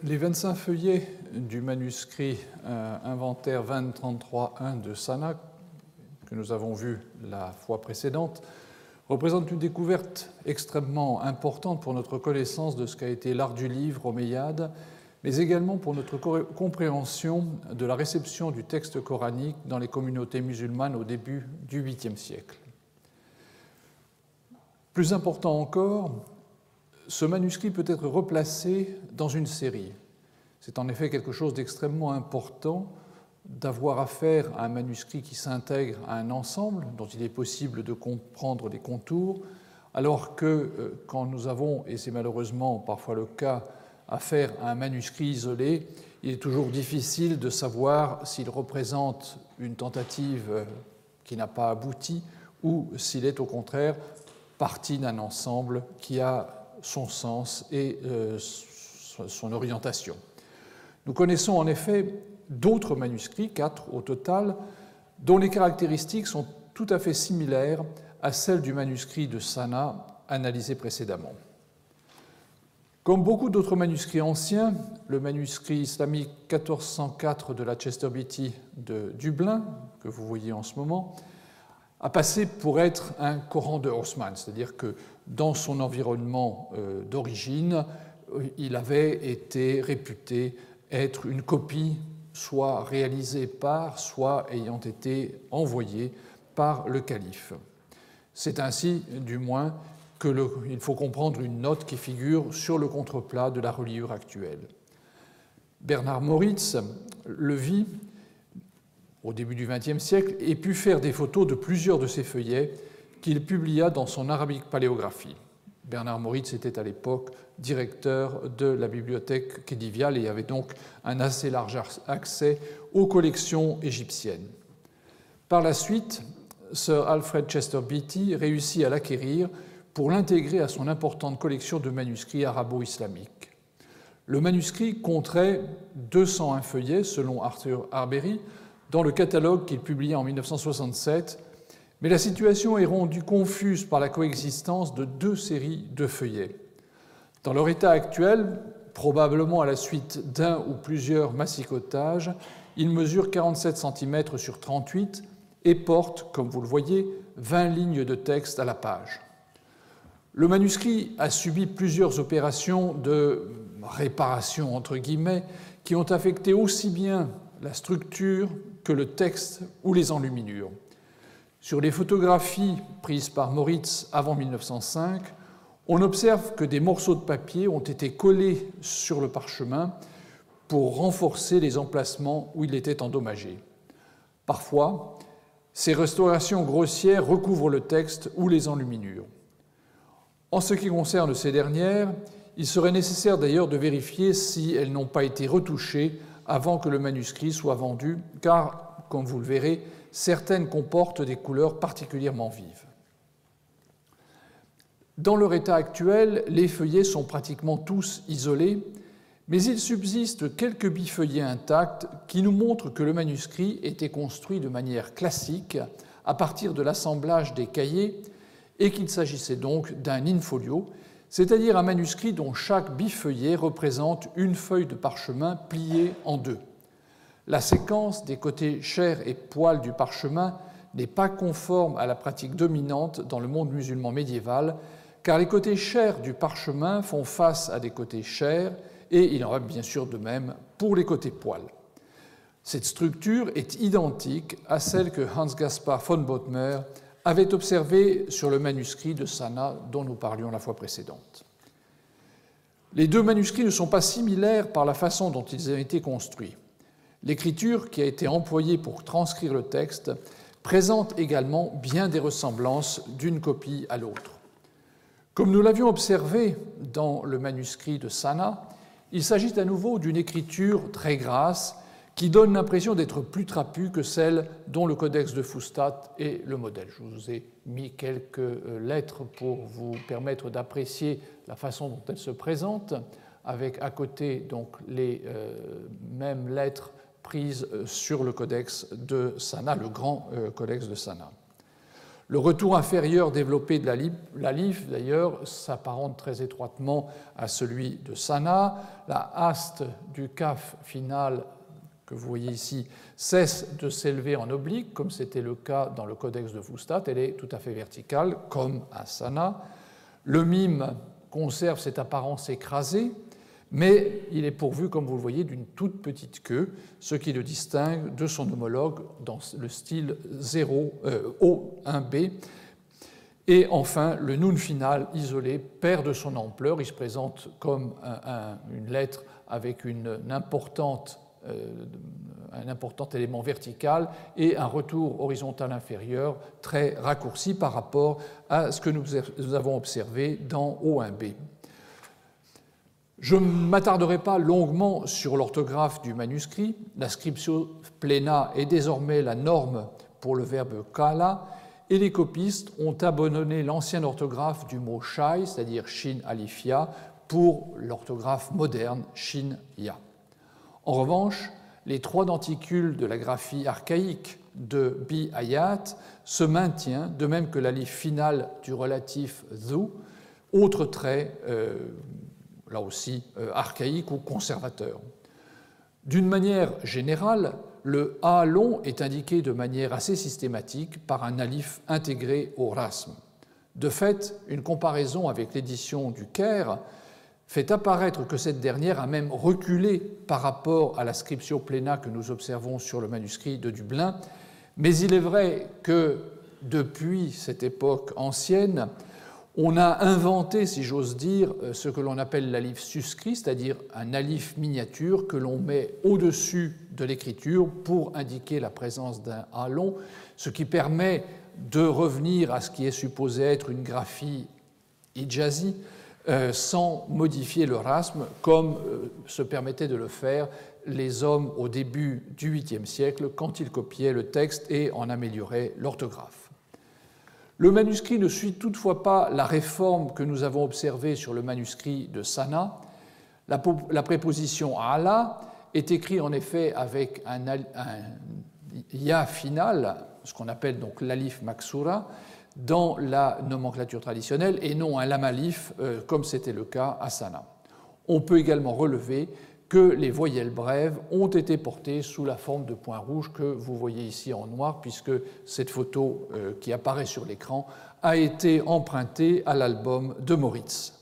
Les 25 feuillets du manuscrit Inventaire 2033-1 de Sanna, que nous avons vu la fois précédente, représentent une découverte extrêmement importante pour notre connaissance de ce qu'a été l'art du livre omeyyade, mais également pour notre compréhension de la réception du texte coranique dans les communautés musulmanes au début du 8e siècle. Plus important encore, ce manuscrit peut être replacé dans une série. C'est en effet quelque chose d'extrêmement important d'avoir affaire à un manuscrit qui s'intègre à un ensemble dont il est possible de comprendre les contours, alors que quand nous avons, et c'est malheureusement parfois le cas, affaire à un manuscrit isolé, il est toujours difficile de savoir s'il représente une tentative qui n'a pas abouti ou s'il est au contraire partie d'un ensemble qui a son sens et son orientation. Nous connaissons en effet d'autres manuscrits, 4 au total, dont les caractéristiques sont tout à fait similaires à celles du manuscrit de Sanna analysé précédemment. Comme beaucoup d'autres manuscrits anciens, le manuscrit islamique 1404 de la Chester Beatty de Dublin, que vous voyez en ce moment, a passé pour être un Coran de Osman, c'est-à-dire que dans son environnement d'origine, il avait été réputé être une copie soit réalisée par, soit ayant été envoyée par le calife. C'est ainsi, du moins, qu'il faut comprendre une note qui figure sur le contreplat de la reliure actuelle. Bernard Moritz le vit au début du XXe siècle et put faire des photos de plusieurs de ces feuillets qu'il publia dans son Arabic Paléographie. Bernard Moritz était à l'époque directeur de la bibliothèque Khedivial et avait donc un assez large accès aux collections égyptiennes. Par la suite, Sir Alfred Chester Beatty réussit à l'acquérir pour l'intégrer à son importante collection de manuscrits arabo-islamiques. Le manuscrit compterait 201 feuillets, selon Arthur Arbery, dans le catalogue qu'il publia en 1967, mais la situation est rendue confuse par la coexistence de 2 séries de feuillets. Dans leur état actuel, probablement à la suite d'un ou plusieurs massicotages, ils mesurent 47 cm sur 38 et portent, comme vous le voyez, 20 lignes de texte à la page. Le manuscrit a subi plusieurs opérations de réparation, entre guillemets, qui ont affecté aussi bien la structure que le texte ou les enluminures. Sur les photographies prises par Moritz avant 1905, on observe que des morceaux de papier ont été collés sur le parchemin pour renforcer les emplacements où il était endommagé. Parfois, ces restaurations grossières recouvrent le texte ou les enluminures. En ce qui concerne ces dernières, il serait nécessaire d'ailleurs de vérifier si elles n'ont pas été retouchées avant que le manuscrit soit vendu, car, comme vous le verrez, certaines comportent des couleurs particulièrement vives. Dans leur état actuel, les feuillets sont pratiquement tous isolés, mais il subsiste quelques bifeuillets intacts qui nous montrent que le manuscrit était construit de manière classique à partir de l'assemblage des cahiers et qu'il s'agissait donc d'un in-folio, c'est-à-dire un manuscrit dont chaque bifeuillet représente une feuille de parchemin pliée en 2. La séquence des côtés chair et poil du parchemin n'est pas conforme à la pratique dominante dans le monde musulman médiéval, car les côtés chair du parchemin font face à des côtés chair, et il en va bien sûr de même pour les côtés poil. Cette structure est identique à celle que Hans Gaspar von Bothmer avait observée sur le manuscrit de Sanna dont nous parlions la fois précédente. Les 2 manuscrits ne sont pas similaires par la façon dont ils ont été construits. L'écriture qui a été employée pour transcrire le texte présente également bien des ressemblances d'une copie à l'autre. Comme nous l'avions observé dans le manuscrit de Sanna, il s'agit à nouveau d'une écriture très grasse qui donne l'impression d'être plus trapue que celle dont le codex de Fustat est le modèle. Je vous ai mis quelques lettres pour vous permettre d'apprécier la façon dont elles se présentent, avec à côté donc les mêmes lettres prises sur le codex de Sanna, le grand codex de Sanna. Le retour inférieur développé de l'alif, d'ailleurs, s'apparente très étroitement à celui de Sana. La haste du kaf final, que vous voyez ici, cesse de s'élever en oblique, comme c'était le cas dans le codex de Fustat. Elle est tout à fait verticale, comme à Sana. Le mime conserve cette apparence écrasée, mais il est pourvu, comme vous le voyez, d'une toute petite queue, ce qui le distingue de son homologue dans le style O1b. Et enfin, le nun final isolé perd de son ampleur. Il se présente comme une lettre avec un important élément vertical et un retour horizontal inférieur très raccourci par rapport à ce que nous avons observé dans O1b. Je ne m'attarderai pas longuement sur l'orthographe du manuscrit. La scriptio plena est désormais la norme pour le verbe kala, et les copistes ont abandonné l'ancienne orthographe du mot shai, c'est-à-dire shin alifia, pour l'orthographe moderne shin ya. En revanche, les 3 denticules de la graphie archaïque de bi ayat se maintient, de même que l'alif final du relatif zu, autre trait là aussi archaïque ou conservateur. D'une manière générale, le A long est indiqué de manière assez systématique par un alif intégré au rasm. De fait, une comparaison avec l'édition du Caire fait apparaître que cette dernière a même reculé par rapport à la scriptio plena que nous observons sur le manuscrit de Dublin, mais il est vrai que depuis cette époque ancienne, on a inventé, si j'ose dire, ce que l'on appelle l'alif suscrit, c'est-à-dire un alif miniature que l'on met au-dessus de l'écriture pour indiquer la présence d'un A long, ce qui permet de revenir à ce qui est supposé être une graphie hijazi, sans modifier le rasm, comme se permettaient de le faire les hommes au début du 8e siècle quand ils copiaient le texte et en amélioraient l'orthographe. Le manuscrit ne suit toutefois pas la réforme que nous avons observée sur le manuscrit de Sana. La préposition ala est écrite en effet avec un ya final, ce qu'on appelle donc l'alif maksura, dans la nomenclature traditionnelle, et non un lam alif comme c'était le cas à Sana. On peut également relever que les voyelles brèves ont été portées sous la forme de points rouges que vous voyez ici en noir, puisque cette photo qui apparaît sur l'écran a été empruntée à l'album de Moritz.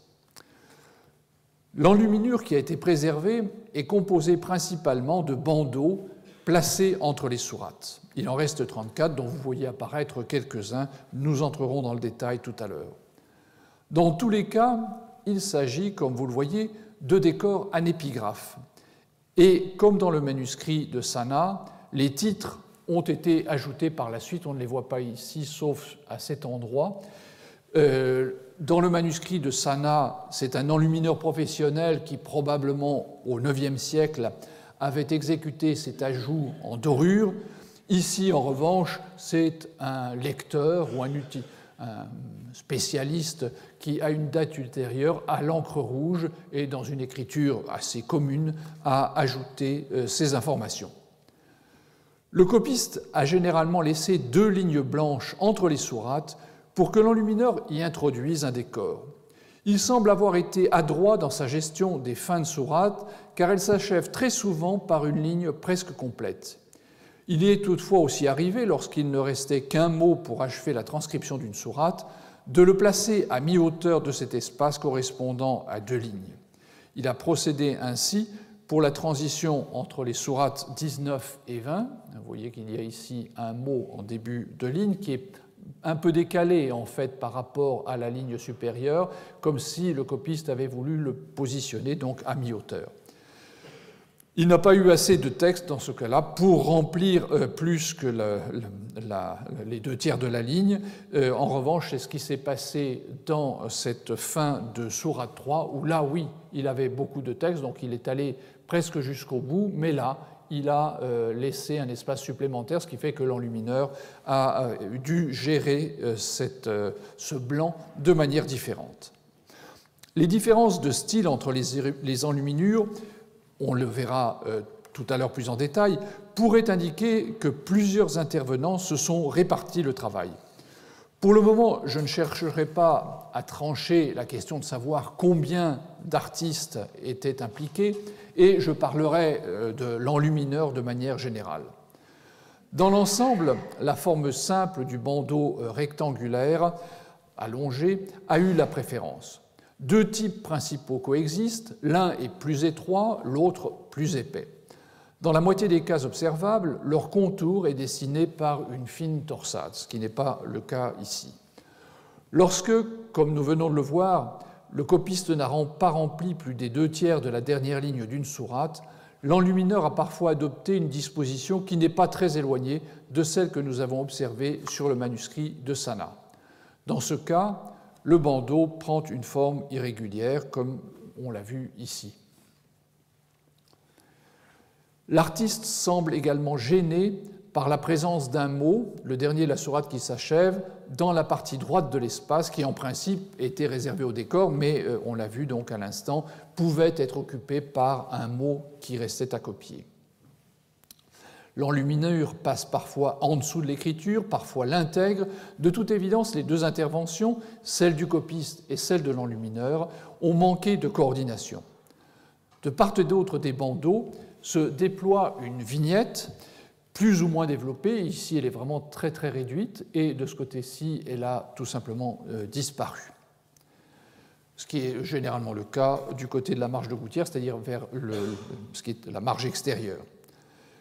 L'enluminure qui a été préservée est composée principalement de bandeaux placés entre les sourates. Il en reste 34, dont vous voyez apparaître quelques-uns. Nous entrerons dans le détail tout à l'heure. Dans tous les cas, il s'agit, comme vous le voyez, de décors anépigraphes. Et comme dans le manuscrit de Sana, les titres ont été ajoutés par la suite. On ne les voit pas ici, sauf à cet endroit. Dans le manuscrit de Sana, c'est un enlumineur professionnel qui, probablement au IXe siècle, avait exécuté cet ajout en dorure. Ici, en revanche, c'est un lecteur ou un spécialiste qui, à une date ultérieure, à l'encre rouge et dans une écriture assez commune, a ajouté ces informations. Le copiste a généralement laissé 2 lignes blanches entre les sourates pour que l'enlumineur y introduise un décor. Il semble avoir été adroit dans sa gestion des fins de sourate, car elle s'achève très souvent par une ligne presque complète. Il y est toutefois aussi arrivé, lorsqu'il ne restait qu'un mot pour achever la transcription d'une sourate, de le placer à mi-hauteur de cet espace correspondant à 2 lignes. Il a procédé ainsi pour la transition entre les sourates 19 et 20. Vous voyez qu'il y a ici un mot en début de ligne qui est un peu décalé en fait par rapport à la ligne supérieure, comme si le copiste avait voulu le positionner donc à mi-hauteur. Il n'a pas eu assez de texte dans ce cas-là pour remplir plus que les 2 tiers de la ligne. En revanche, c'est ce qui s'est passé dans cette fin de sourate 3, où là, oui, il avait beaucoup de texte, donc il est allé presque jusqu'au bout, mais là, il a laissé un espace supplémentaire, ce qui fait que l'enlumineur a dû gérer ce blanc de manière différente. Les différences de style entre les enluminures, on le verra tout à l'heure plus en détail, pourraient indiquer que plusieurs intervenants se sont répartis le travail. Pour le moment, je ne chercherai pas à trancher la question de savoir combien d'artistes étaient impliqués, et je parlerai de l'enlumineur de manière générale. Dans l'ensemble, la forme simple du bandeau rectangulaire allongé a eu la préférence. Deux types principaux coexistent, l'un est plus étroit, l'autre plus épais. Dans la moitié des cas observables, leur contour est dessiné par une fine torsade, ce qui n'est pas le cas ici. Lorsque, comme nous venons de le voir, le copiste n'a pas rempli plus des 2/3 de la dernière ligne d'une sourate, l'enlumineur a parfois adopté une disposition qui n'est pas très éloignée de celle que nous avons observée sur le manuscrit de Sanna. Dans ce cas, le bandeau prend une forme irrégulière, comme on l'a vu ici. L'artiste semble également gêné par la présence d'un mot, le dernier de la sourate qui s'achève, dans la partie droite de l'espace, qui en principe était réservé au décor, mais on l'a vu donc à l'instant, pouvait être occupé par un mot qui restait à copier. L'enluminure passe parfois en dessous de l'écriture, parfois l'intègre. De toute évidence, les deux interventions, celle du copiste et celle de l'enlumineur, ont manqué de coordination. De part et d'autre des bandeaux se déploie une vignette plus ou moins développée. Ici, elle est vraiment très très réduite, et de ce côté-ci, elle a tout simplement disparu. Ce qui est généralement le cas du côté de la marge de gouttière, c'est-à-dire vers ce qui est la marge extérieure.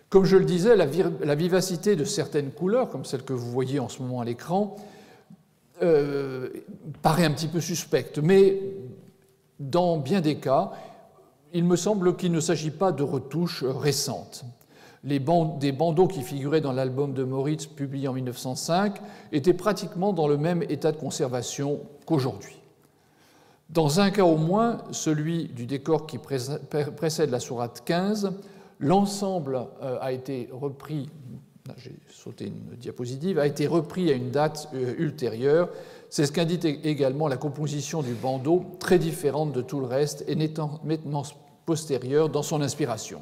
Comme je le disais, la vivacité de certaines couleurs, comme celle que vous voyez en ce moment à l'écran, paraît un petit peu suspecte, mais dans bien des cas, il me semble qu'il ne s'agit pas de retouches récentes. Des bandeaux qui figuraient dans l'album de Moritz publié en 1905 étaient pratiquement dans le même état de conservation qu'aujourd'hui. Dans un cas au moins, celui du décor qui précède la sourate 15, l'ensemble a été repris, j'ai sauté une diapositive, a été repris à une date ultérieure. C'est ce qu'indique également la composition du bandeau, très différente de tout le reste et nettement postérieure dans son inspiration.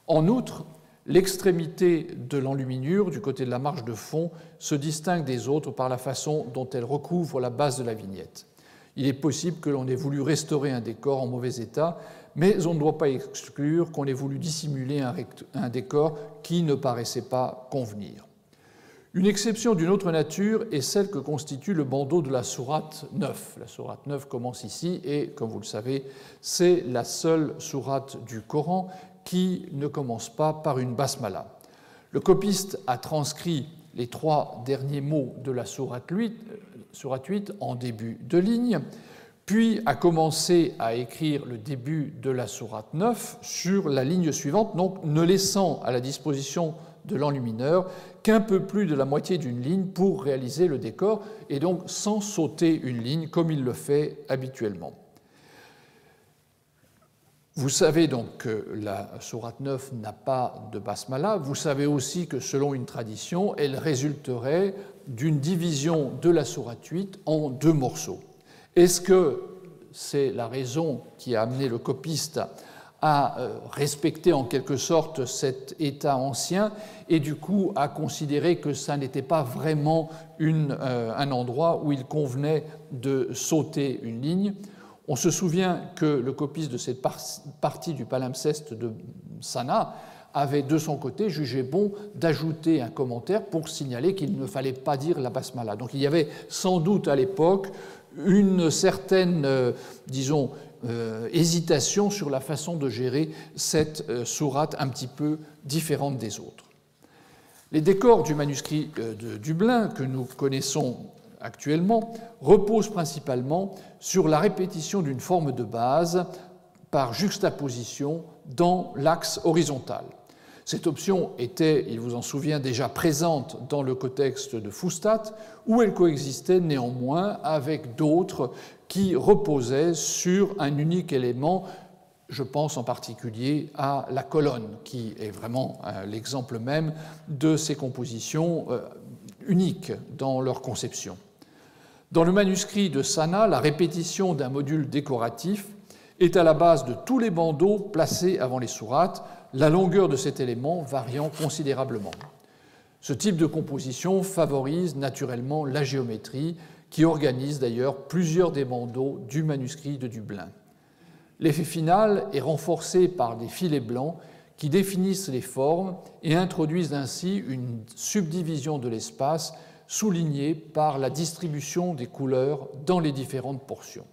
En outre, l'extrémité de l'enluminure, du côté de la marge de fond, se distingue des autres par la façon dont elle recouvre la base de la vignette. Il est possible que l'on ait voulu restaurer un décor en mauvais état, mais on ne doit pas exclure qu'on ait voulu dissimuler un décor qui ne paraissait pas convenir. Une exception d'une autre nature est celle que constitue le bandeau de la sourate 9. La sourate 9 commence ici et, comme vous le savez, c'est la seule sourate du Coran qui ne commence pas par une basmala. Le copiste a transcrit les 3 derniers mots de la sourate 8 en début de ligne, puis a commencé à écrire le début de la sourate 9 sur la ligne suivante, donc ne laissant à la disposition de l'enlumineur qu'un peu plus de la moitié d'une ligne pour réaliser le décor, et donc sans sauter une ligne comme il le fait habituellement. Vous savez donc que la sourate 9 n'a pas de basmala. Vous savez aussi que selon une tradition, elle résulterait d'une division de la sourate 8 en 2 morceaux. Est-ce que c'est la raison qui a amené le copiste à respecter en quelque sorte cet état ancien et du coup à considérer que ça n'était pas vraiment un endroit où il convenait de sauter une ligne? On se souvient que le copiste de cette partie du palimpseste de Sanna avait de son côté jugé bon d'ajouter un commentaire pour signaler qu'il ne fallait pas dire la basmala. Donc il y avait sans doute à l'époque une certaine, hésitation sur la façon de gérer cette sourate un petit peu différente des autres. Les décors du manuscrit de Dublin que nous connaissons actuellement reposent principalement sur la répétition d'une forme de base par juxtaposition dans l'axe horizontal. Cette option était, il vous en souvient, déjà présente dans le contexte de Fustat, où elle coexistait néanmoins avec d'autres qui reposaient sur un unique élément. Je pense en particulier à la colonne, qui est vraiment l'exemple même de ces compositions uniques dans leur conception. Dans le manuscrit de Sanna, la répétition d'un module décoratif est à la base de tous les bandeaux placés avant les sourates, la longueur de cet élément variant considérablement. Ce type de composition favorise naturellement la géométrie, qui organise d'ailleurs plusieurs des bandeaux du manuscrit de Dublin. L'effet final est renforcé par des filets blancs qui définissent les formes et introduisent ainsi une subdivision de l'espace soulignée par la distribution des couleurs dans les différentes portions.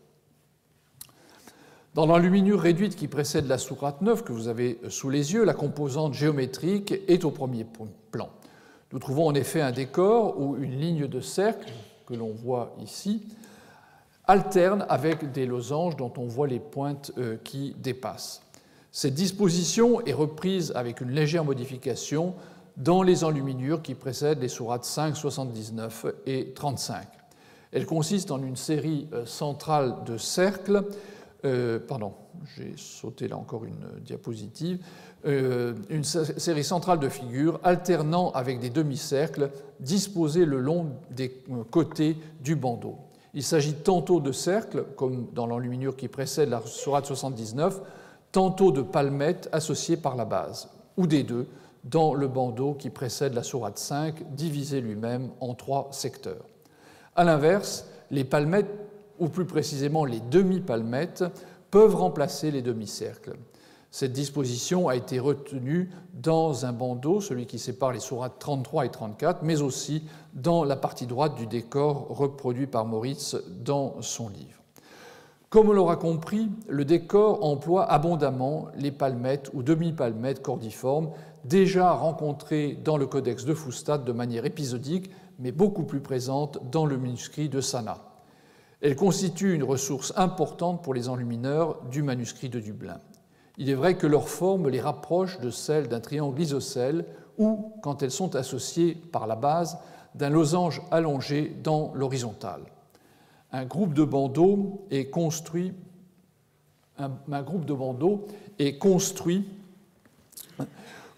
Dans l'enluminure réduite qui précède la sourate 9 que vous avez sous les yeux, la composante géométrique est au premier plan. Nous trouvons en effet un décor où une ligne de cercle, que l'on voit ici, alterne avec des losanges dont on voit les pointes qui dépassent. Cette disposition est reprise avec une légère modification dans les enluminures qui précèdent les sourates 5, 79 et 35. Elle consiste en une série centrale de cercles, j'ai sauté là encore une diapositive, une série centrale de figures alternant avec des demi-cercles disposés le long des côtés du bandeau. Il s'agit tantôt de cercles, comme dans l'enluminure qui précède la sourate 79, tantôt de palmettes associées par la base, ou des deux, dans le bandeau qui précède la sourate 5, divisé lui-même en 3 secteurs. A l'inverse, les palmettes, ou plus précisément les demi-palmettes, peuvent remplacer les demi-cercles. Cette disposition a été retenue dans un bandeau, celui qui sépare les sourates 33 et 34, mais aussi dans la partie droite du décor reproduit par Moritz dans son livre. Comme on l'aura compris, le décor emploie abondamment les palmettes ou demi-palmettes cordiformes, déjà rencontrées dans le codex de Fustat de manière épisodique, mais beaucoup plus présentes dans le manuscrit de Sana. Elles constituent une ressource importante pour les enlumineurs du manuscrit de Dublin. Il est vrai que leur forme les rapproche de celle d'un triangle isocèle ou, quand elles sont associées par la base, d'un losange allongé dans l'horizontale. Un groupe de bandeaux est construit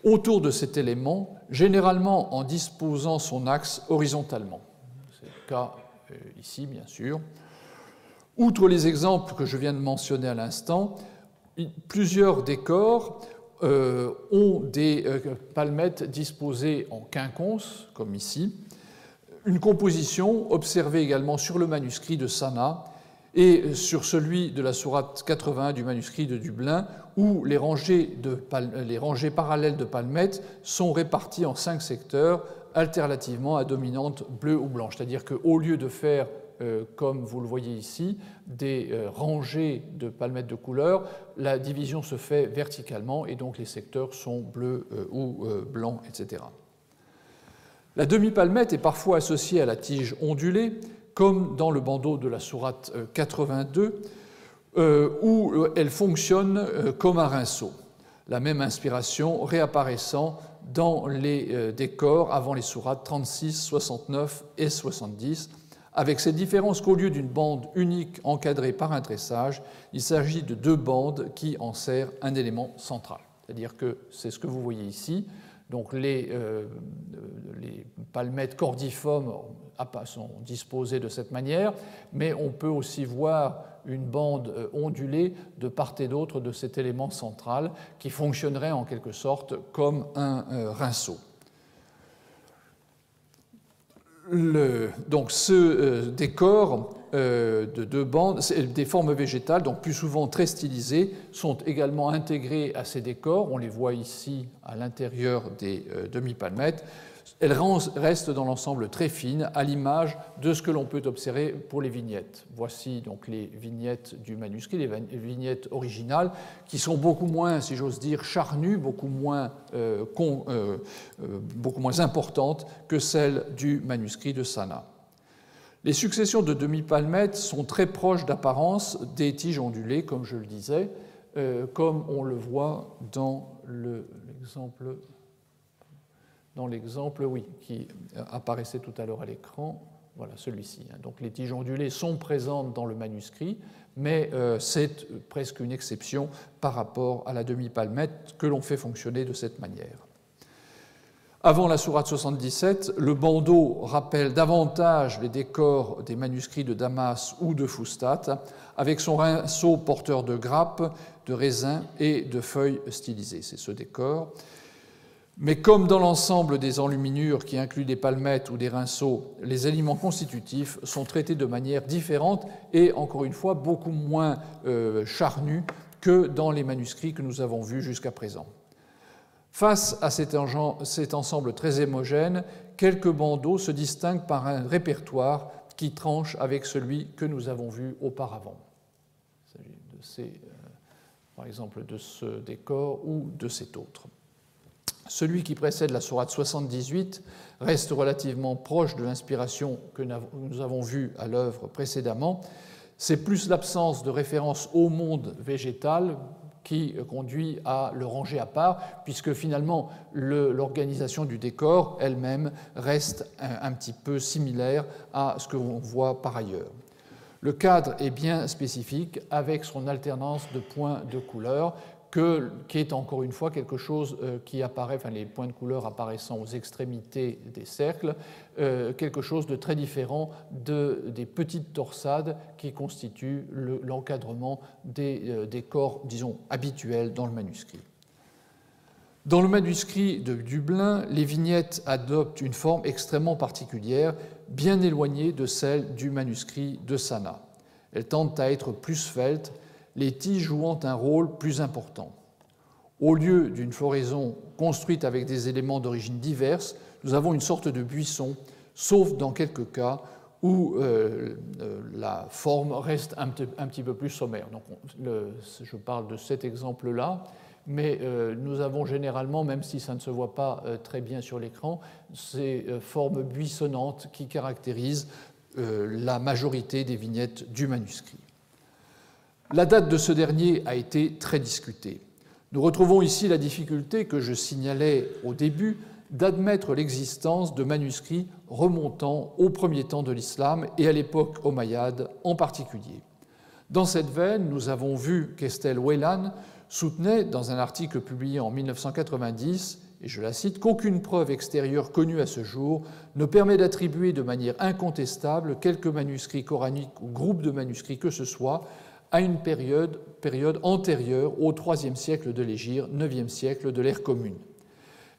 autour de cet élément, généralement en disposant son axe horizontalement. C'est le cas ici, bien sûr. Outre les exemples que je viens de mentionner à l'instant, plusieurs décors ont des palmettes disposées en quinconce, comme ici. Une composition observée également sur le manuscrit de Sana et sur celui de la sourate 81 du manuscrit de Dublin, où les rangées parallèles de palmettes sont réparties en 5 secteurs, alternativement à dominante bleue ou blanche. C'est-à-dire qu'au lieu de faire, comme vous le voyez ici, des rangées de palmettes de couleur, la division se fait verticalement et donc les secteurs sont bleus ou blancs, etc. La demi-palmette est parfois associée à la tige ondulée, comme dans le bandeau de la sourate 82, où elle fonctionne comme un rinceau. La même inspiration réapparaissant dans les décors avant les sourates 36, 69 et 70, avec cette différence qu'au lieu d'une bande unique encadrée par un tressage, il s'agit de 2 bandes qui en serrent un élément central. C'est-à-dire que c'est ce que vous voyez ici. Donc les palmettes cordiformes sont disposées de cette manière, mais on peut aussi voir une bande ondulée de part et d'autre de cet élément central qui fonctionnerait en quelque sorte comme un rinceau. Donc ce décor de 2 bandes, des formes végétales, donc plus souvent très stylisées, sont également intégrées à ces décors. On les voit ici à l'intérieur des demi-palmettes. Elles restent dans l'ensemble très fines, à l'image de ce que l'on peut observer pour les vignettes. Voici donc les vignettes du manuscrit, les vignettes originales, qui sont beaucoup moins, si j'ose dire, charnues, beaucoup moins importantes que celles du manuscrit de Sana. Les successions de demi-palmettes sont très proches d'apparence des tiges ondulées, comme je le disais, comme on le voit dans l'exemple qui apparaissait tout à l'heure à l'écran, voilà celui-ci. Donc les tiges ondulées sont présentes dans le manuscrit, mais c'est presque une exception par rapport à la demi-palmette que l'on fait fonctionner de cette manière. Avant la sourate 77, le bandeau rappelle davantage les décors des manuscrits de Damas ou de Fustat, avec son rinceau porteur de grappes, de raisins et de feuilles stylisées. C'est ce décor. Mais comme dans l'ensemble des enluminures qui incluent des palmettes ou des rinceaux, les éléments constitutifs sont traités de manière différente et, encore une fois, beaucoup moins charnus que dans les manuscrits que nous avons vus jusqu'à présent. Face à cet ensemble très homogène, quelques bandeaux se distinguent par un répertoire qui tranche avec celui que nous avons vu auparavant. Il s'agit par exemple de ce décor ou de cet autre. Celui qui précède la sourate 78 reste relativement proche de l'inspiration que nous avons vue à l'œuvre précédemment. C'est plus l'absence de référence au monde végétal qui conduit à le ranger à part, puisque finalement l'organisation du décor elle-même reste un petit peu similaire à ce que l'on voit par ailleurs. Le cadre est bien spécifique avec son alternance de points de couleur, qui est encore une fois quelque chose qui apparaît, enfin les points de couleur apparaissant aux extrémités des cercles, quelque chose de très différent des petites torsades qui constituent l'encadrement des décors, disons, habituels dans le manuscrit. Dans le manuscrit de Dublin, les vignettes adoptent une forme extrêmement particulière, bien éloignée de celle du manuscrit de Sanaa. Elles tendent à être plus sveltes, les tiges jouant un rôle plus important. Au lieu d'une floraison construite avec des éléments d'origine diverse, nous avons une sorte de buisson, sauf dans quelques cas où la forme reste un petit peu plus sommaire. Donc, je parle de cet exemple-là, mais nous avons généralement, même si ça ne se voit pas très bien sur l'écran, ces formes buissonnantes qui caractérisent la majorité des vignettes du manuscrit. La date de ce dernier a été très discutée. Nous retrouvons ici la difficulté que je signalais au début d'admettre l'existence de manuscrits remontant au premier temps de l'islam et à l'époque omeyyade en particulier. Dans cette veine, nous avons vu qu'Estelle Whelan soutenait dans un article publié en 1990, et je la cite, qu'aucune preuve extérieure connue à ce jour ne permet d'attribuer de manière incontestable quelque manuscrit coranique ou groupe de manuscrits que ce soit à une période antérieure au IIIe siècle de l'Hégire, IXe siècle de l'ère commune.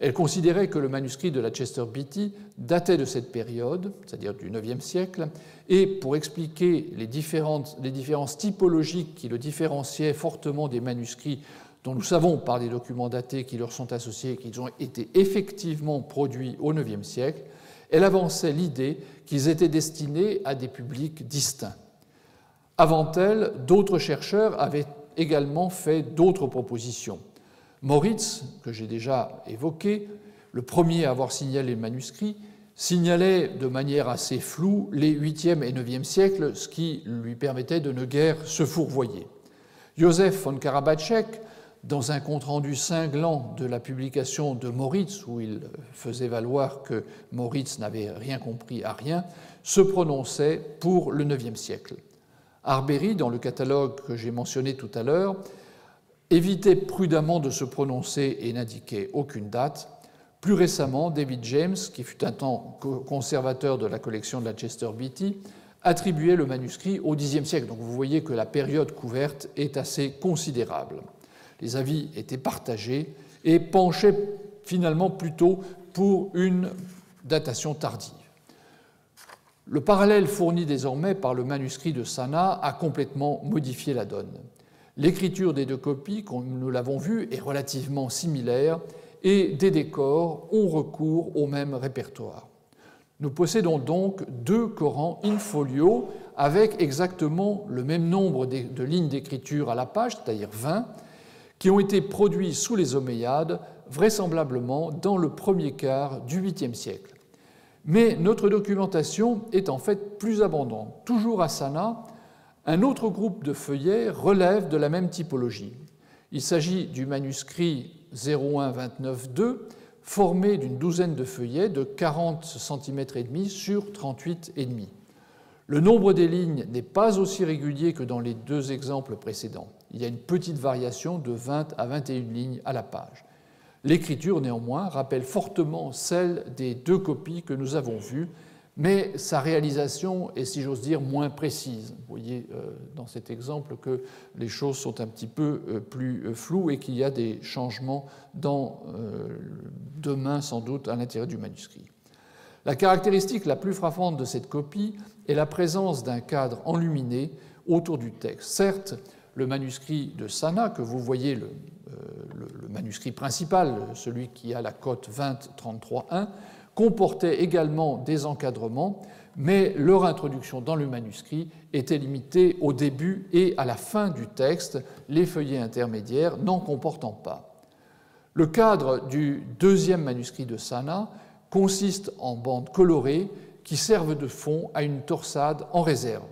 Elle considérait que le manuscrit de la Chester Beatty datait de cette période, c'est-à-dire du IXe siècle, et pour expliquer les différences typologiques qui le différenciaient fortement des manuscrits dont nous savons par des documents datés qui leur sont associés qu'ils ont été effectivement produits au IXe siècle, elle avançait l'idée qu'ils étaient destinés à des publics distincts. Avant elle, d'autres chercheurs avaient également fait d'autres propositions. Moritz, que j'ai déjà évoqué, le premier à avoir signalé le manuscrit, signalait de manière assez floue les 8e et 9e siècles, ce qui lui permettait de ne guère se fourvoyer. Joseph von Karabatschek, dans un compte-rendu cinglant de la publication de Moritz, où il faisait valoir que Moritz n'avait rien compris à rien, se prononçait pour le IXe siècle. Arbery, dans le catalogue que j'ai mentionné tout à l'heure, évitait prudemment de se prononcer et n'indiquait aucune date. Plus récemment, David James, qui fut un temps conservateur de la collection de la Chester Beatty, attribuait le manuscrit au Xe siècle. Donc vous voyez que la période couverte est assez considérable. Les avis étaient partagés et penchaient finalement plutôt pour une datation tardive. Le parallèle fourni désormais par le manuscrit de Sanaa a complètement modifié la donne. L'écriture des deux copies, comme nous l'avons vu, est relativement similaire et des décors ont recours au même répertoire. Nous possédons donc deux Corans in folio avec exactement le même nombre de lignes d'écriture à la page, c'est-à-dire 20, qui ont été produits sous les Omeyyades, vraisemblablement dans le premier quart du 8e siècle. Mais notre documentation est en fait plus abondante. Toujours à Sanaa, un autre groupe de feuillets relève de la même typologie. Il s'agit du manuscrit 01-29-2, formé d'une douzaine de feuillets de 40 cm et demi sur 38,5. Le nombre des lignes n'est pas aussi régulier que dans les deux exemples précédents. Il y a une petite variation de 20 à 21 lignes à la page. L'écriture, néanmoins, rappelle fortement celle des deux copies que nous avons vues, mais sa réalisation est, si j'ose dire, moins précise. Vous voyez dans cet exemple que les choses sont un petit peu plus floues et qu'il y a des changements demain, sans doute, à l'intérieur du manuscrit. La caractéristique la plus frappante de cette copie est la présence d'un cadre enluminé autour du texte. Certes, le manuscrit de Sana, que vous voyez, le manuscrit principal, celui qui a la cote 20-33-1, comportait également des encadrements, mais leur introduction dans le manuscrit était limitée au début et à la fin du texte, les feuillets intermédiaires n'en comportant pas. Le cadre du deuxième manuscrit de Sana consiste en bandes colorées qui servent de fond à une torsade en réserve.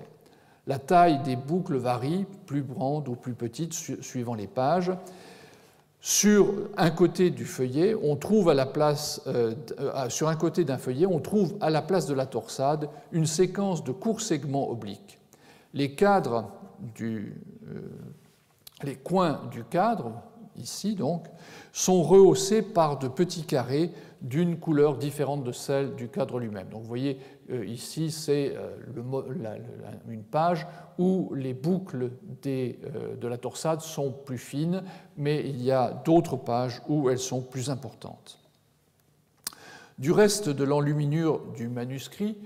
La taille des boucles varie, plus grande ou plus petite, suivant les pages. Sur un côté du feuillet, on trouve à la place, sur un côté d'un feuillet, on trouve à la place de la torsade une séquence de courts segments obliques. Les coins du cadre, ici donc, sont rehaussés par de petits carrés d'une couleur différente de celle du cadre lui-même. Donc vous voyez, ici, c'est une page où les boucles de la torsade sont plus fines, mais il y a d'autres pages où elles sont plus importantes. Du reste de l'enluminure du manuscrit,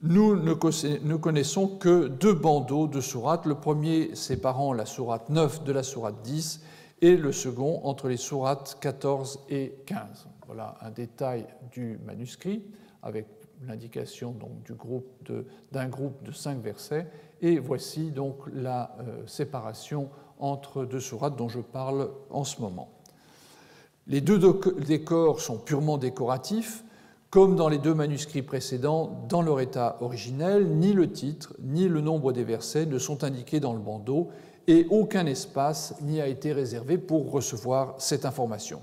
nous ne connaissons que 2 bandeaux de sourates, le premier séparant la sourate 9 de la sourate 10 et le second entre les sourates 14 et 15. Voilà un détail du manuscrit avec l'indication d'un groupe de 5 versets. Et voici donc la séparation entre 2 sourates dont je parle en ce moment. Les 2 décors sont purement décoratifs. Comme dans les 2 manuscrits précédents, dans leur état originel, ni le titre ni le nombre des versets ne sont indiqués dans le bandeau et aucun espace n'y a été réservé pour recevoir cette information.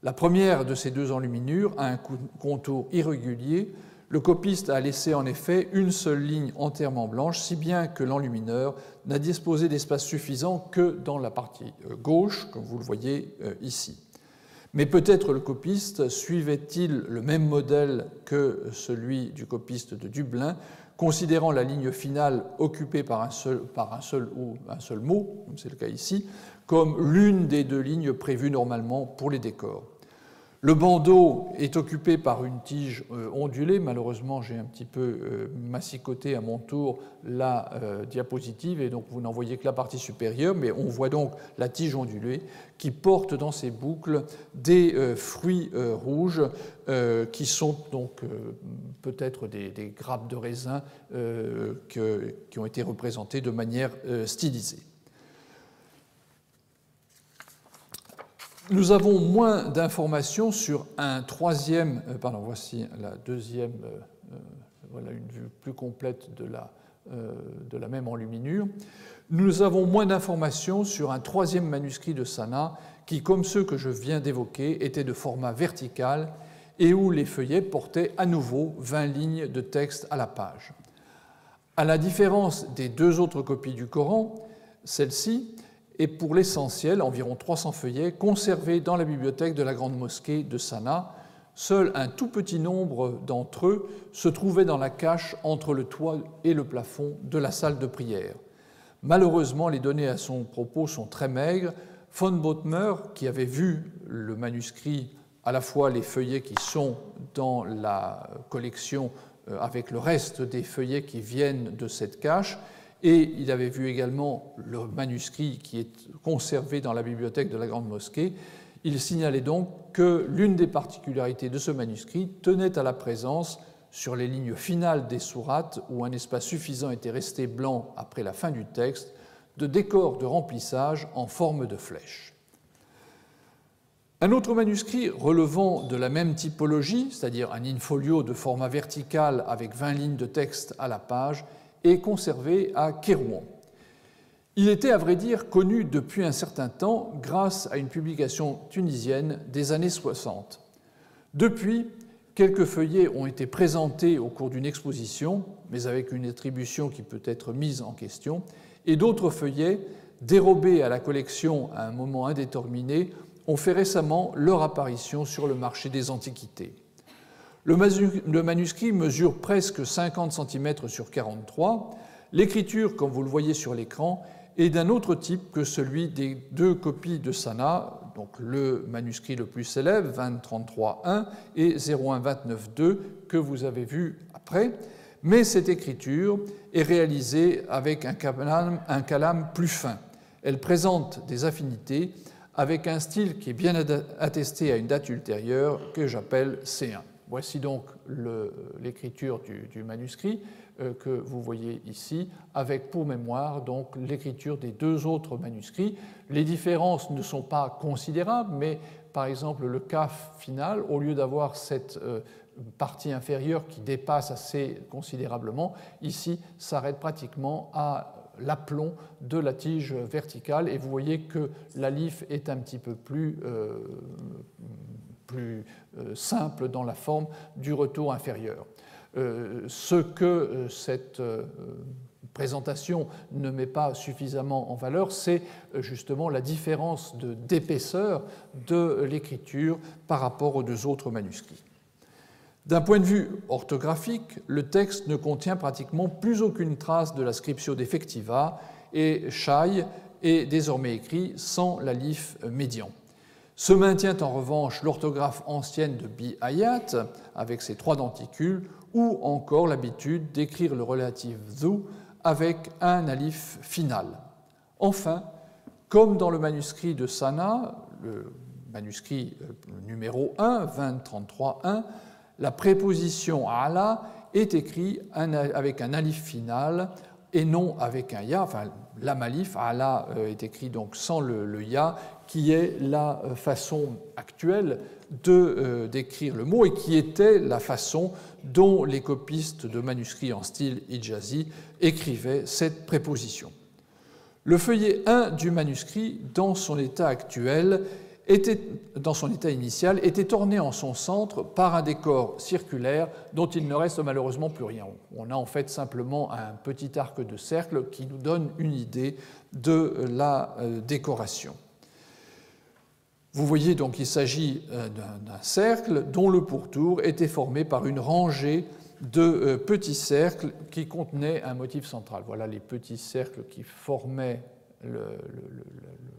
La première de ces 2 enluminures a un contour irrégulier. Le copiste a laissé en effet une seule ligne entièrement blanche, si bien que l'enlumineur n'a disposé d'espace suffisant que dans la partie gauche, comme vous le voyez ici. Mais peut-être le copiste suivait-il le même modèle que celui du copiste de Dublin, considérant la ligne finale occupée par un seul mot, comme c'est le cas ici, comme l'une des 2 lignes prévues normalement pour les décors. Le bandeau est occupé par une tige ondulée. Malheureusement, j'ai un petit peu massicoté à mon tour la diapositive et donc vous n'en voyez que la partie supérieure, mais on voit donc la tige ondulée qui porte dans ses boucles des fruits rouges qui sont donc peut-être des grappes de raisin qui ont été représentées de manière stylisée. Nous avons moins d'informations sur un troisième... voici la deuxième... voilà une vue plus complète de la même enluminure. Nous avons moins d'informations sur un troisième manuscrit de Sana qui, comme ceux que je viens d'évoquer, était de format vertical et où les feuillets portaient à nouveau 20 lignes de texte à la page. À la différence des 2 autres copies du Coran, celle-ci est pour l'essentiel, environ 300 feuillets, conservés dans la bibliothèque de la Grande Mosquée de Sana. Seul un tout petit nombre d'entre eux se trouvaient dans la cache entre le toit et le plafond de la salle de prière. Malheureusement, les données à son propos sont très maigres. Von Bothmer, qui avait vu le manuscrit, à la fois les feuillets qui sont dans la collection avec le reste des feuillets qui viennent de cette cache, et il avait vu également le manuscrit qui est conservé dans la bibliothèque de la Grande Mosquée. Il signalait donc que l'une des particularités de ce manuscrit tenait à la présence, sur les lignes finales des sourates, où un espace suffisant était resté blanc après la fin du texte, de décors de remplissage en forme de flèche. Un autre manuscrit relevant de la même typologie, c'est-à-dire un in-folio de format vertical avec 20 lignes de texte à la page, est conservé à Kérouan. Il était, à vrai dire, connu depuis un certain temps grâce à une publication tunisienne des années 60. Depuis, quelques feuillets ont été présentés au cours d'une exposition, mais avec une attribution qui peut être mise en question, et d'autres feuillets, dérobés à la collection à un moment indéterminé, ont fait récemment leur apparition sur le marché des antiquités. Le manuscrit mesure presque 50 cm sur 43. L'écriture, comme vous le voyez sur l'écran, est d'un autre type que celui des deux copies de Sana, donc le manuscrit le plus célèbre, 2033-1 et 0129-2, que vous avez vu après. Mais cette écriture est réalisée avec un calame plus fin. Elle présente des affinités avec un style qui est bien attesté à une date ultérieure que j'appelle C1. Voici donc l'écriture du manuscrit que vous voyez ici, avec pour mémoire donc l'écriture des deux autres manuscrits. Les différences ne sont pas considérables, mais par exemple le kaf final, au lieu d'avoir cette partie inférieure qui dépasse assez considérablement, ici s'arrête pratiquement à l'aplomb de la tige verticale, et vous voyez que l'alif est un petit peu plus simple dans la forme du retour inférieur. Ce que cette présentation ne met pas suffisamment en valeur, c'est justement la différence d'épaisseur de l'écriture par rapport aux deux autres manuscrits. D'un point de vue orthographique, le texte ne contient pratiquement plus aucune trace de la scriptio defectiva et Shai est désormais écrit sans l'alif médian. Se maintient en revanche l'orthographe ancienne de Bi Hayat avec ses trois denticules ou encore l'habitude d'écrire le relatif zu avec un alif final. Enfin, comme dans le manuscrit de Sana, le manuscrit numéro 1, 2033-1, la préposition ala est écrite avec un alif final et non avec un ya. Enfin, lam alif, ala est écrit donc sans le ya, qui est la façon actuelle d'écrire le mot et qui était la façon dont les copistes de manuscrits en style hijazi écrivaient cette préposition. Le feuillet 1 du manuscrit, dans son état actuel, dans son état initial, était orné en son centre par un décor circulaire dont il ne reste malheureusement plus rien. On a en fait simplement un petit arc de cercle qui nous donne une idée de la décoration. Vous voyez donc qu'il s'agit d'un cercle dont le pourtour était formé par une rangée de petits cercles qui contenaient un motif central. Voilà les petits cercles qui formaient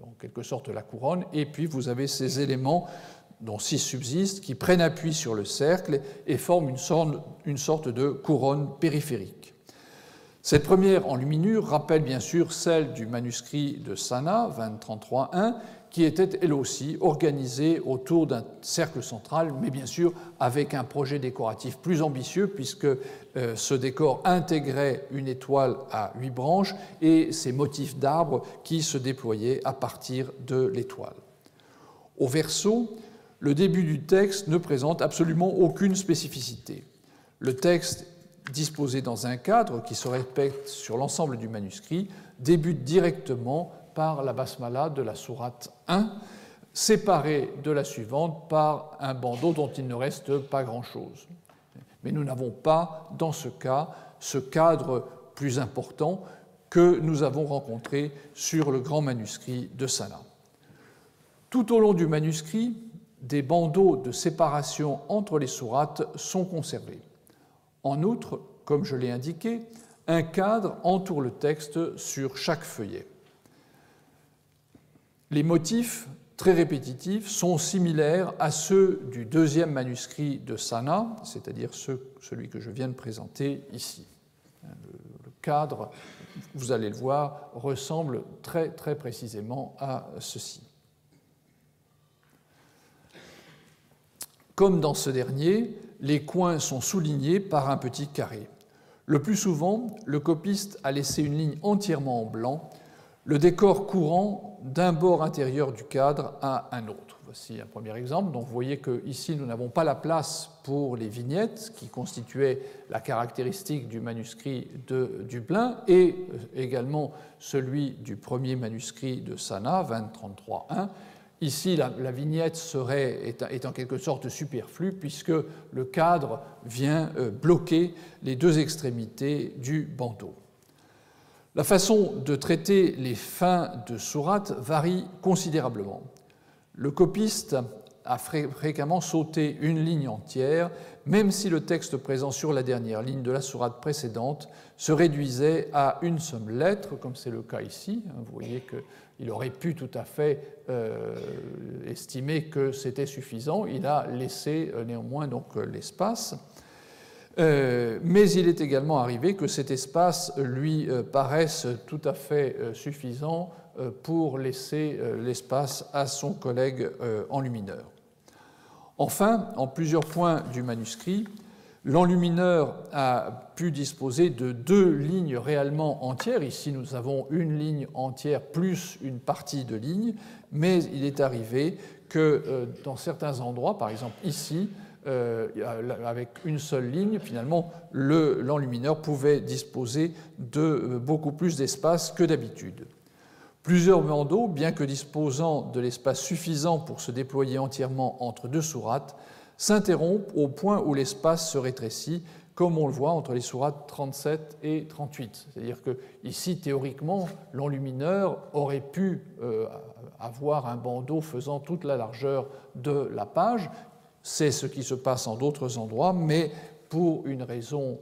en quelque sorte la couronne, et puis vous avez ces éléments dont 6 subsistent qui prennent appui sur le cercle et forment une sorte de couronne périphérique. Cette première enluminure rappelle bien sûr celle du manuscrit de Sana, 2033-1, qui était elle aussi organisée autour d'un cercle central, mais bien sûr avec un projet décoratif plus ambitieux, puisque ce décor intégrait une étoile à 8 branches et ces motifs d'arbres qui se déployaient à partir de l'étoile. Au verso, le début du texte ne présente absolument aucune spécificité. Le texte, disposé dans un cadre qui se répète sur l'ensemble du manuscrit, débute directement par la basmala de la sourate 1, séparée de la suivante par un bandeau dont il ne reste pas grand-chose. Mais nous n'avons pas, dans ce cas, ce cadre plus important que nous avons rencontré sur le grand manuscrit de Sana. Tout au long du manuscrit, des bandeaux de séparation entre les sourates sont conservés. En outre, comme je l'ai indiqué, un cadre entoure le texte sur chaque feuillet. Les motifs, très répétitifs, sont similaires à ceux du deuxième manuscrit de Sana, c'est-à-dire celui que je viens de présenter ici. Le cadre, vous allez le voir, ressemble très, très précisément à ceci. Comme dans ce dernier, les coins sont soulignés par un petit carré. Le plus souvent, le copiste a laissé une ligne entièrement en blanc, le décor courant d'un bord intérieur du cadre à un autre. Voici un premier exemple. Donc vous voyez qu'ici, nous n'avons pas la place pour les vignettes qui constituaient la caractéristique du manuscrit de Dublin et également celui du premier manuscrit de Sana, 2033-1. Ici, la vignette est en quelque sorte superflue puisque le cadre vient bloquer les deux extrémités du bandeau. La façon de traiter les fins de sourate varie considérablement. Le copiste a fréquemment sauté une ligne entière, même si le texte présent sur la dernière ligne de la sourate précédente se réduisait à une seule lettre, comme c'est le cas ici. Vous voyez qu'il aurait pu tout à fait estimer que c'était suffisant. Il a laissé néanmoins donc l'espace. Mais il est également arrivé que cet espace lui paraisse tout à fait suffisant pour laisser l'espace à son collègue enlumineur. Enfin, en plusieurs points du manuscrit, l'enlumineur a pu disposer de 2 lignes réellement entières. Ici, nous avons une ligne entière plus une partie de ligne, mais il est arrivé que dans certains endroits, par exemple ici, avec une seule ligne, finalement, l'enlumineur pouvait disposer de beaucoup plus d'espace que d'habitude. Plusieurs bandeaux, bien que disposant de l'espace suffisant pour se déployer entièrement entre 2 sourates, s'interrompent au point où l'espace se rétrécit, comme on le voit entre les sourates 37 et 38. C'est-à-dire que ici, théoriquement, l'enlumineur aurait pu avoir un bandeau faisant toute la largeur de la page. C'est ce qui se passe en d'autres endroits, mais pour une raison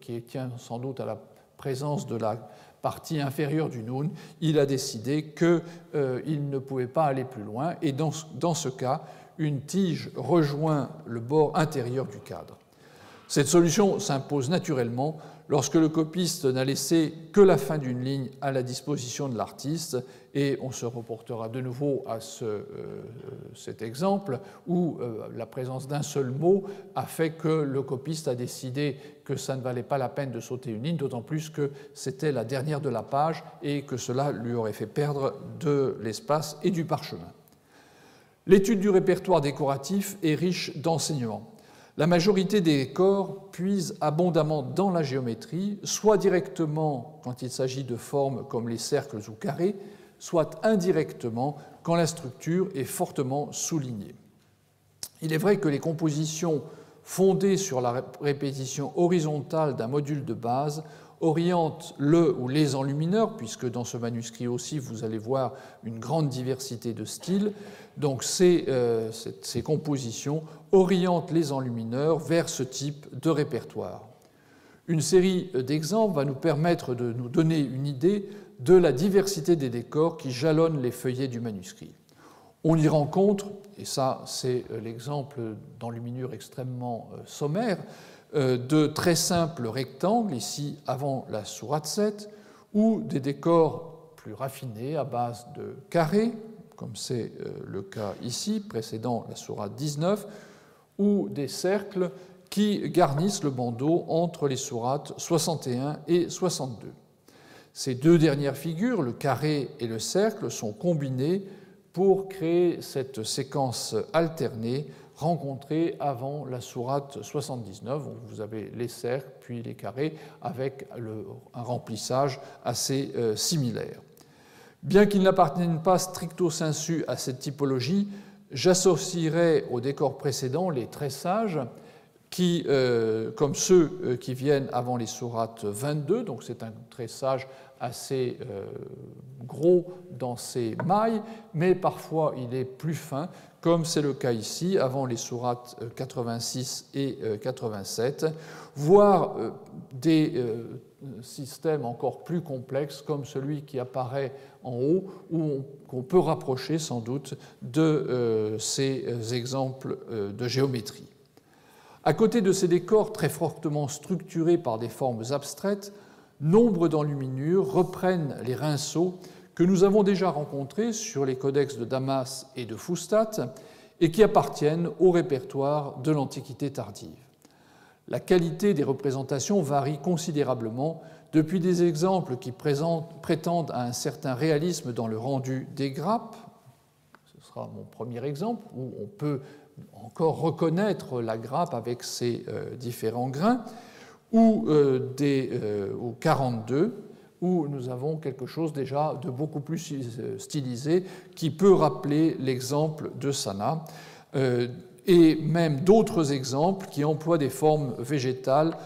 qui tient sans doute à la présence de la partie inférieure du Noun, il a décidé qu'il ne pouvait pas aller plus loin, et dans ce cas, une tige rejoint le bord intérieur du cadre. Cette solution s'impose naturellement lorsque le copiste n'a laissé que la fin d'une ligne à la disposition de l'artiste, et on se reportera de nouveau à cet exemple où la présence d'un seul mot a fait que le copiste a décidé que ça ne valait pas la peine de sauter une ligne, d'autant plus que c'était la dernière de la page et que cela lui aurait fait perdre de l'espace et du parchemin. L'étude du répertoire décoratif est riche d'enseignements. La majorité des décors puisent abondamment dans la géométrie, soit directement quand il s'agit de formes comme les cercles ou carrés, soit indirectement quand la structure est fortement soulignée. Il est vrai que les compositions fondées sur la répétition horizontale d'un module de base orientent le ou les enlumineurs, puisque dans ce manuscrit aussi vous allez voir une grande diversité de styles. Donc ces compositions orientent les enlumineurs vers ce type de répertoire. Une série d'exemples va nous permettre de nous donner une idée de la diversité des décors qui jalonnent les feuillets du manuscrit. On y rencontre, et ça c'est l'exemple d'enluminure extrêmement sommaire, de très simples rectangles, ici avant la sourate 7, ou des décors plus raffinés à base de carrés, comme c'est le cas ici, précédant la sourate 19, ou des cercles qui garnissent le bandeau entre les sourates 61 et 62. Ces 2 dernières figures, le carré et le cercle, sont combinées pour créer cette séquence alternée rencontrée avant la sourate 79. Vous avez les cercles puis les carrés avec un remplissage assez similaire. Bien qu'ils n'appartiennent pas stricto sensu à cette typologie, j'associerai au décor précédent les tressages qui, comme ceux qui viennent avant les sourates 22, donc c'est un tressage assez gros dans ses mailles, mais parfois il est plus fin, comme c'est le cas ici, avant les sourates 86 et 87, voire des systèmes encore plus complexes, comme celui qui apparaît en haut, qu'on peut rapprocher sans doute de ces exemples de géométrie. À côté de ces décors très fortement structurés par des formes abstraites, nombre d'enluminures reprennent les rinceaux que nous avons déjà rencontrés sur les codex de Damas et de Fustat et qui appartiennent au répertoire de l'Antiquité tardive. La qualité des représentations varie considérablement, depuis des exemples qui prétendent à un certain réalisme dans le rendu des grappes, ce sera mon premier exemple, où on peut encore reconnaître la grappe avec ses différents grains, ou au 42, où nous avons quelque chose déjà de beaucoup plus stylisé qui peut rappeler l'exemple de Sana, et même d'autres exemples qui emploient des formes végétales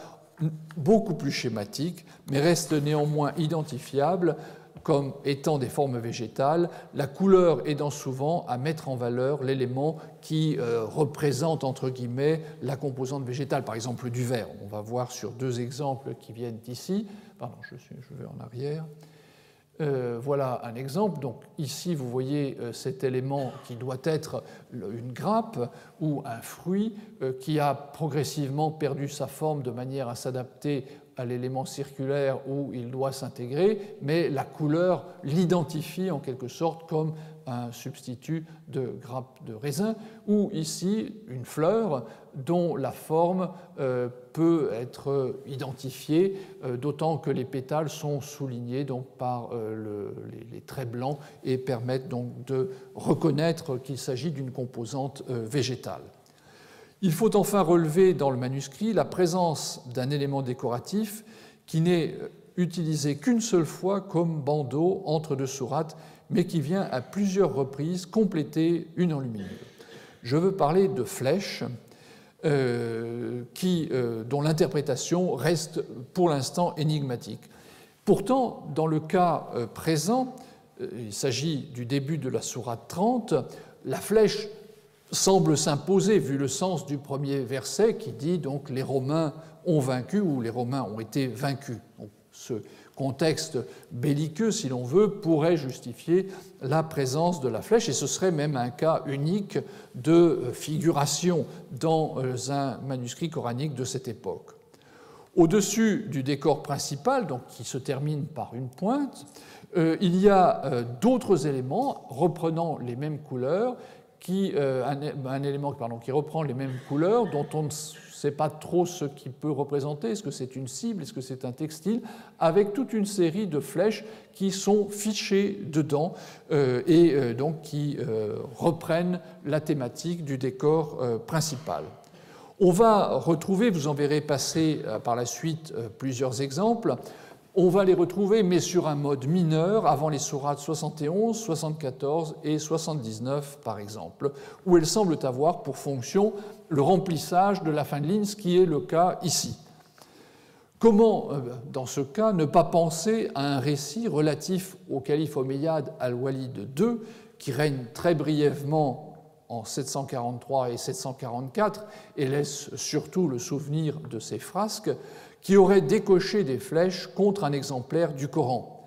beaucoup plus schématiques, mais restent néanmoins identifiables comme étant des formes végétales, la couleur aidant souvent à mettre en valeur l'élément qui représente, entre guillemets, la composante végétale, par exemple du vert. On va voir sur deux exemples qui viennent ici. Pardon, je vais en arrière. Voilà un exemple. Donc ici, vous voyez cet élément qui doit être une grappe ou un fruit qui a progressivement perdu sa forme de manière à s'adapter à l'élément circulaire où il doit s'intégrer, mais la couleur l'identifie en quelque sorte comme un substitut de grappe de raisin, ou ici une fleur dont la forme peut être identifiée, d'autant que les pétales sont soulignés donc, par les traits blancs et permettent donc de reconnaître qu'il s'agit d'une composante végétale. Il faut enfin relever dans le manuscrit la présence d'un élément décoratif qui n'est utilisé qu'une seule fois comme bandeau entre deux sourates, mais qui vient à plusieurs reprises compléter une enluminure. Je veux parler de flèches dont l'interprétation reste pour l'instant énigmatique. Pourtant, dans le cas présent, il s'agit du début de la sourate 30, la flèche semble s'imposer, vu le sens du premier verset qui dit donc les Romains ont vaincu ou les Romains ont été vaincus. Donc, ce contexte belliqueux, si l'on veut, pourrait justifier la présence de la flèche, et ce serait même un cas unique de figuration dans un manuscrit coranique de cette époque. Au-dessus du décor principal, donc, qui se termine par une pointe, il y a d'autres éléments reprenant les mêmes couleurs, un élément qui reprend les mêmes couleurs, dont on ne sait pas trop ce qu'il peut représenter. Est-ce que c'est une cible? Est-ce que c'est un textile? Avec toute une série de flèches qui sont fichées dedans et donc qui reprennent la thématique du décor principal. On va retrouver, vous en verrez passer par la suite plusieurs exemples, on va les retrouver, mais sur un mode mineur, avant les sourates 71, 74 et 79, par exemple, où elles semblent avoir pour fonction le remplissage de la fin de ligne, ce qui est le cas ici. Comment, dans ce cas, ne pas penser à un récit relatif au calife omeyyade al-Walid II, qui règne très brièvement en 743 et 744, et laisse surtout le souvenir de ses frasques, qui aurait décoché des flèches contre un exemplaire du Coran.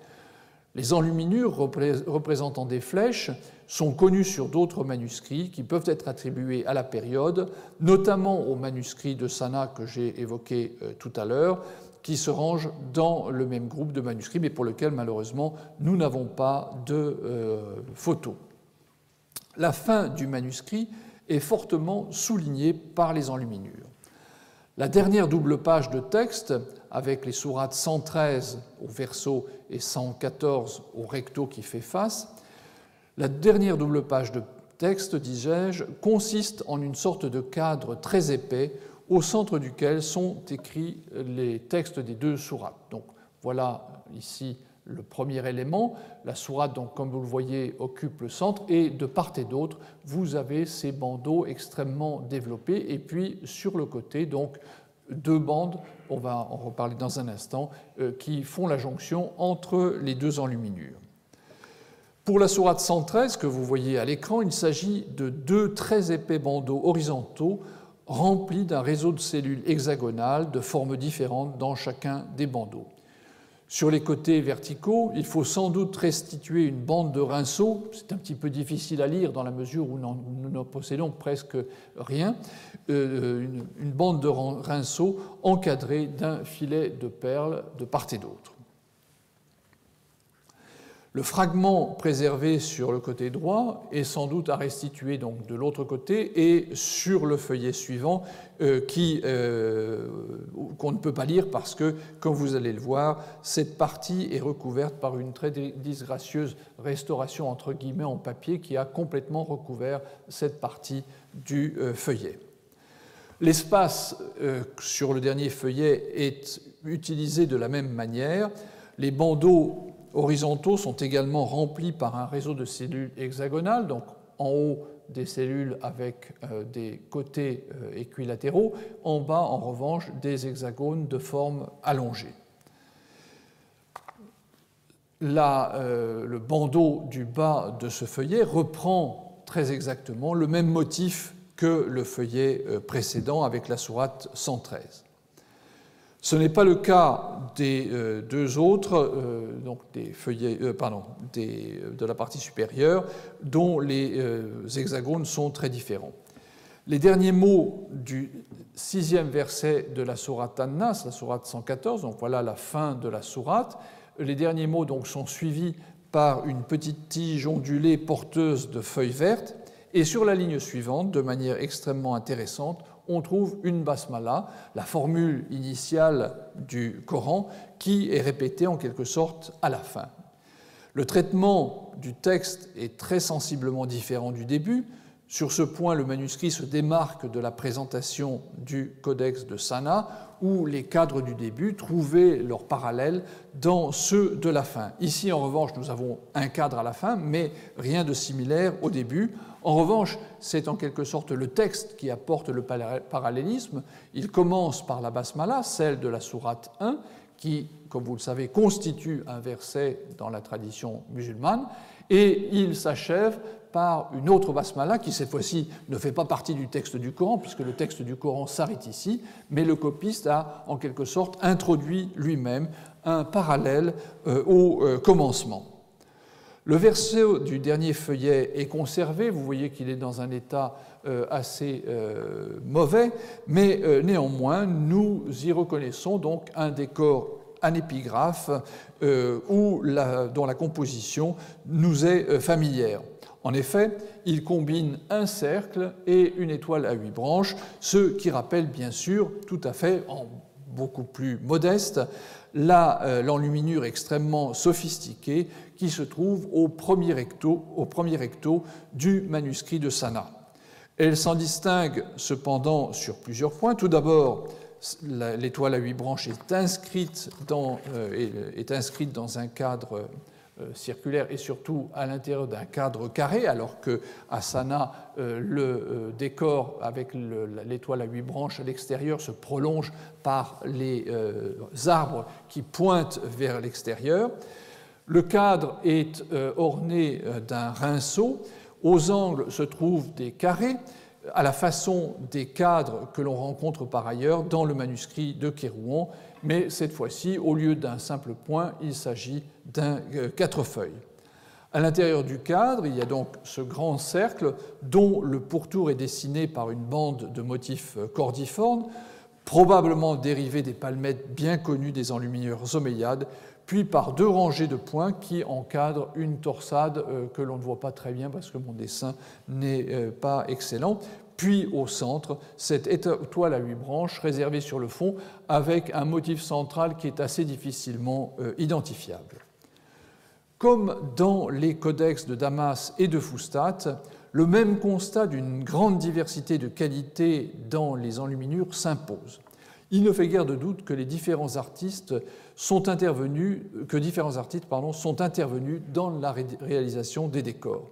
Les enluminures représentant des flèches sont connues sur d'autres manuscrits qui peuvent être attribués à la période, notamment aux manuscrits de Sanaa que j'ai évoqués tout à l'heure, qui se rangent dans le même groupe de manuscrits, mais pour lequel malheureusement nous n'avons pas de photos. La fin du manuscrit est fortement soulignée par les enluminures. La dernière double page de texte, avec les sourates 113 au verso et 114 au recto qui fait face, la dernière double page de texte, disais-je, consiste en une sorte de cadre très épais au centre duquel sont écrits les textes des deux sourates. Donc voilà ici le premier élément. La sourate, donc, comme vous le voyez, occupe le centre et de part et d'autre, vous avez ces bandeaux extrêmement développés et puis sur le côté, donc, deux bandes, on va en reparler dans un instant, qui font la jonction entre les deux enluminures. Pour la sourate 113 que vous voyez à l'écran, il s'agit de deux très épais bandeaux horizontaux remplis d'un réseau de cellules hexagonales de formes différentes dans chacun des bandeaux. Sur les côtés verticaux, il faut sans doute restituer une bande de rinceaux. C'est un petit peu difficile à lire dans la mesure où nous n'en possédons presque rien. Une bande de rinceaux encadrée d'un filet de perles de part et d'autre. Le fragment préservé sur le côté droit est sans doute à restituer donc de l'autre côté et sur le feuillet suivant qu'on ne peut pas lire parce que, comme vous allez le voir, cette partie est recouverte par une très disgracieuse restauration entre guillemets en papier qui a complètement recouvert cette partie du feuillet. L'espace sur le dernier feuillet est utilisé de la même manière. Les bandeaux horizontaux sont également remplis par un réseau de cellules hexagonales, donc en haut des cellules avec des côtés équilatéraux, en bas en revanche des hexagones de forme allongée. le bandeau du bas de ce feuillet reprend très exactement le même motif que le feuillet précédent avec la sourate 113. Ce n'est pas le cas des deux autres, donc des feuillets, de la partie supérieure, dont les hexagones sont très différents. Les derniers mots du 6e verset de la sourate An-Nas, la sourate 114, donc voilà la fin de la sourate. Les derniers mots donc sont suivis par une petite tige ondulée porteuse de feuilles vertes, et sur la ligne suivante, de manière extrêmement intéressante, on trouve une basmala, la formule initiale du Coran, qui est répétée en quelque sorte à la fin. Le traitement du texte est très sensiblement différent du début. Sur ce point, le manuscrit se démarque de la présentation du Codex de Sanaa, où les cadres du début trouvaient leur parallèle dans ceux de la fin. Ici, en revanche, nous avons un cadre à la fin, mais rien de similaire au début. En revanche, c'est en quelque sorte le texte qui apporte le parallélisme. Il commence par la basmala, celle de la sourate 1, qui, comme vous le savez, constitue un verset dans la tradition musulmane, et il s'achève par une autre basmala qui, cette fois-ci, ne fait pas partie du texte du Coran, puisque le texte du Coran s'arrête ici, mais le copiste a, en quelque sorte, introduit lui-même un parallèle au commencement. Le verset du dernier feuillet est conservé, vous voyez qu'il est dans un état assez mauvais, mais néanmoins, nous y reconnaissons donc un décor anépigraphe dont la composition nous est familière. En effet, il combine un cercle et une étoile à 8 branches, ce qui rappelle bien sûr, tout à fait, en beaucoup plus modeste, l'enluminure extrêmement sophistiquée qui se trouve au premier recto du manuscrit de Sanaa. Elle s'en distingue cependant sur plusieurs points. Tout d'abord, l'étoile à 8 branches est inscrite dans un cadre circulaire et surtout à l'intérieur d'un cadre carré, alors qu'à Sanaa, le décor avec l'étoile à 8 branches à l'extérieur se prolonge par les arbres qui pointent vers l'extérieur. Le cadre est orné d'un rinceau. Aux angles se trouvent des carrés, à la façon des cadres que l'on rencontre par ailleurs dans le manuscrit de Kérouan, mais cette fois-ci, au lieu d'un simple point, il s'agit d'un 4 feuilles. À l'intérieur du cadre, il y a donc ce grand cercle dont le pourtour est dessiné par une bande de motifs cordiformes, probablement dérivés des palmettes bien connues des enlumineurs omeyyades, puis par 2 rangées de points qui encadrent une torsade que l'on ne voit pas très bien parce que mon dessin n'est pas excellent. Puis au centre, cette étoile à 8 branches réservée sur le fond avec un motif central qui est assez difficilement identifiable. Comme dans les codex de Damas et de Fustat, le même constat d'une grande diversité de qualité dans les enluminures s'impose. Il ne fait guère de doute que différents artistes sont intervenus dans la réalisation des décors.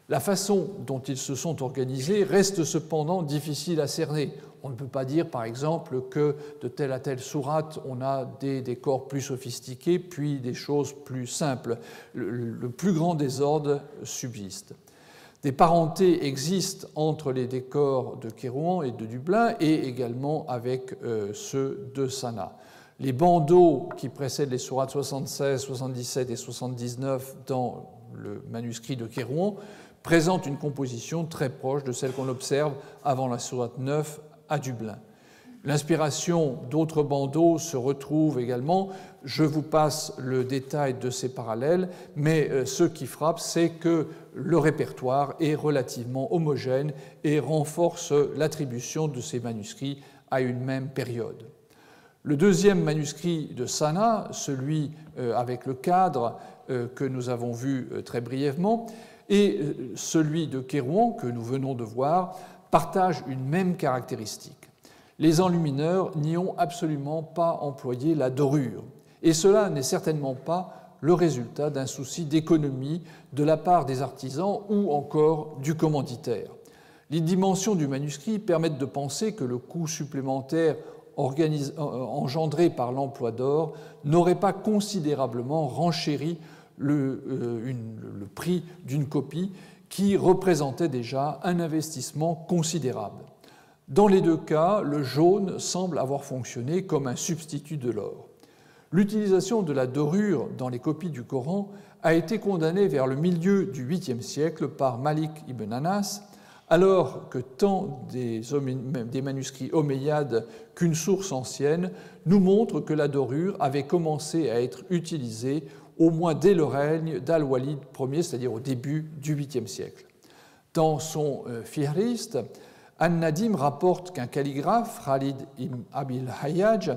La façon dont ils se sont organisés reste cependant difficile à cerner. On ne peut pas dire, par exemple, que de telle à telle sourate, on a des décors plus sophistiqués, puis des choses plus simples. Le plus grand désordre subsiste. Des parentés existent entre les décors de Kérouan et de Dublin et également avec ceux de Sanaa. Les bandeaux qui précèdent les sourates 76, 77 et 79 dans le manuscrit de Kérouan présentent une composition très proche de celle qu'on observe avant la sourate 9 à Dublin. L'inspiration d'autres bandeaux se retrouve également. Je vous passe le détail de ces parallèles, mais ce qui frappe, c'est que le répertoire est relativement homogène et renforce l'attribution de ces manuscrits à une même période. Le deuxième manuscrit de Sanaa, celui avec le cadre que nous avons vu très brièvement, et celui de Kérouan que nous venons de voir, partagent une même caractéristique. Les enlumineurs n'y ont absolument pas employé la dorure. Et cela n'est certainement pas le résultat d'un souci d'économie de la part des artisans ou encore du commanditaire. Les dimensions du manuscrit permettent de penser que le coût supplémentaire engendré par l'emploi d'or n'aurait pas considérablement renchéri le prix d'une copie qui représentait déjà un investissement considérable. Dans les deux cas, le jaune semble avoir fonctionné comme un substitut de l'or. L'utilisation de la dorure dans les copies du Coran a été condamnée vers le milieu du 8e siècle par Malik ibn Anas, alors que tant des manuscrits omeyyades qu'une source ancienne nous montrent que la dorure avait commencé à être utilisée au moins dès le règne d'Al-Walid Ier, c'est-à-dire au début du 8e siècle. Dans son Fihrist, An-Nadim rapporte qu'un calligraphe, Khalid ibn Abil Hayyaj,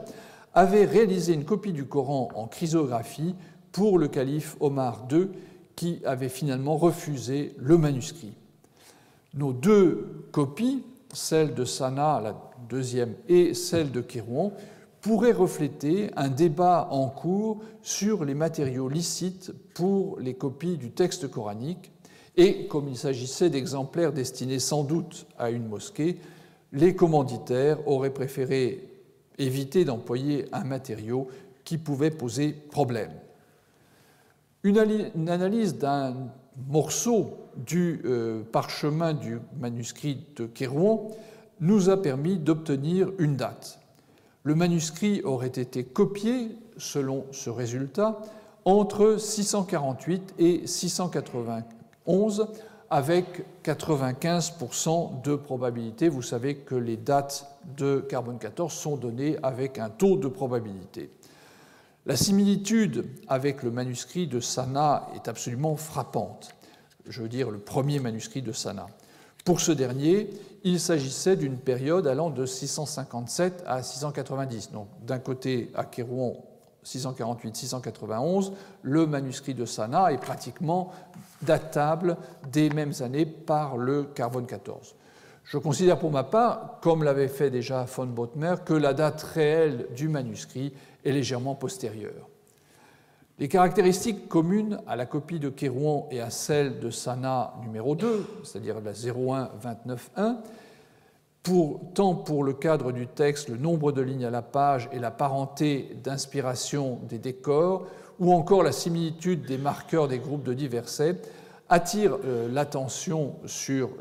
avait réalisé une copie du Coran en chrysographie pour le calife Omar II, qui avait finalement refusé le manuscrit. Nos deux copies, celle de Sanaa, la deuxième, et celle de Kérouan, pourraient refléter un débat en cours sur les matériaux licites pour les copies du texte coranique, et comme il s'agissait d'exemplaires destinés sans doute à une mosquée, les commanditaires auraient préféré éviter d'employer un matériau qui pouvait poser problème. Une analyse d'un morceau du parchemin du manuscrit de Kérouan nous a permis d'obtenir une date. Le manuscrit aurait été copié, selon ce résultat, entre 648 et 691, avec 95% de probabilité. Vous savez que les dates de carbone 14 sont données avec un taux de probabilité. La similitude avec le manuscrit de Sanaa est absolument frappante. Je veux dire le premier manuscrit de Sanaa. Pour ce dernier, il s'agissait d'une période allant de 657 à 690. Donc d'un côté, à Kérouan, 648-691, le manuscrit de Sanaa est pratiquement datable des mêmes années par le carbone 14. Je considère pour ma part, comme l'avait fait déjà von Bothmer, que la date réelle du manuscrit est légèrement postérieure. Les caractéristiques communes à la copie de Kérouan et à celle de Sanaa numéro 2, c'est-à-dire la 01-29-1, tant pour le cadre du texte, le nombre de lignes à la page et la parenté d'inspiration des décors, ou encore la similitude des marqueurs des groupes de dits versets, attirent l'attention sur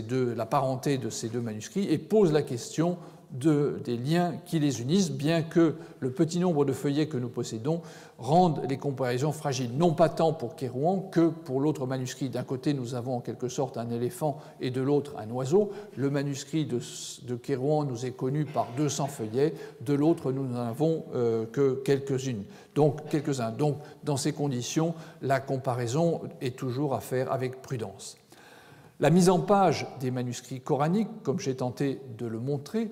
la parenté de ces deux manuscrits et posent la question des liens qui les unissent, bien que le petit nombre de feuillets que nous possédons rende les comparaisons fragiles, non pas tant pour Kérouan que pour l'autre manuscrit. D'un côté, nous avons en quelque sorte un éléphant et de l'autre un oiseau. Le manuscrit de Kérouan nous est connu par 200 feuillets, de l'autre, nous n'en avons que quelques-uns. Donc, dans ces conditions, la comparaison est toujours à faire avec prudence. La mise en page des manuscrits coraniques, comme j'ai tenté de le montrer,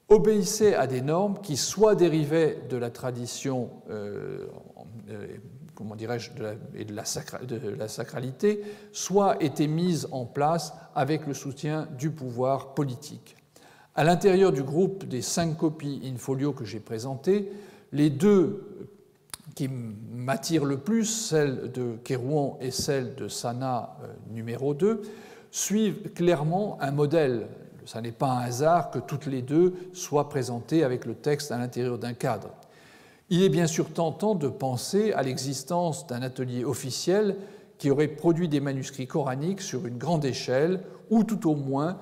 obéissait à des normes qui soit dérivaient de la tradition, comment dirais-je, de la sacralité, soit étaient mises en place avec le soutien du pouvoir politique. À l'intérieur du groupe des 5 copies in folio que j'ai présentées, les deux qui m'attirent le plus, celle de Kérouan et celle de Sanaa numéro 2, suivent clairement un modèle. Ce n'est pas un hasard que toutes les deux soient présentées avec le texte à l'intérieur d'un cadre. Il est bien sûr tentant de penser à l'existence d'un atelier officiel qui aurait produit des manuscrits coraniques sur une grande échelle, ou tout au moins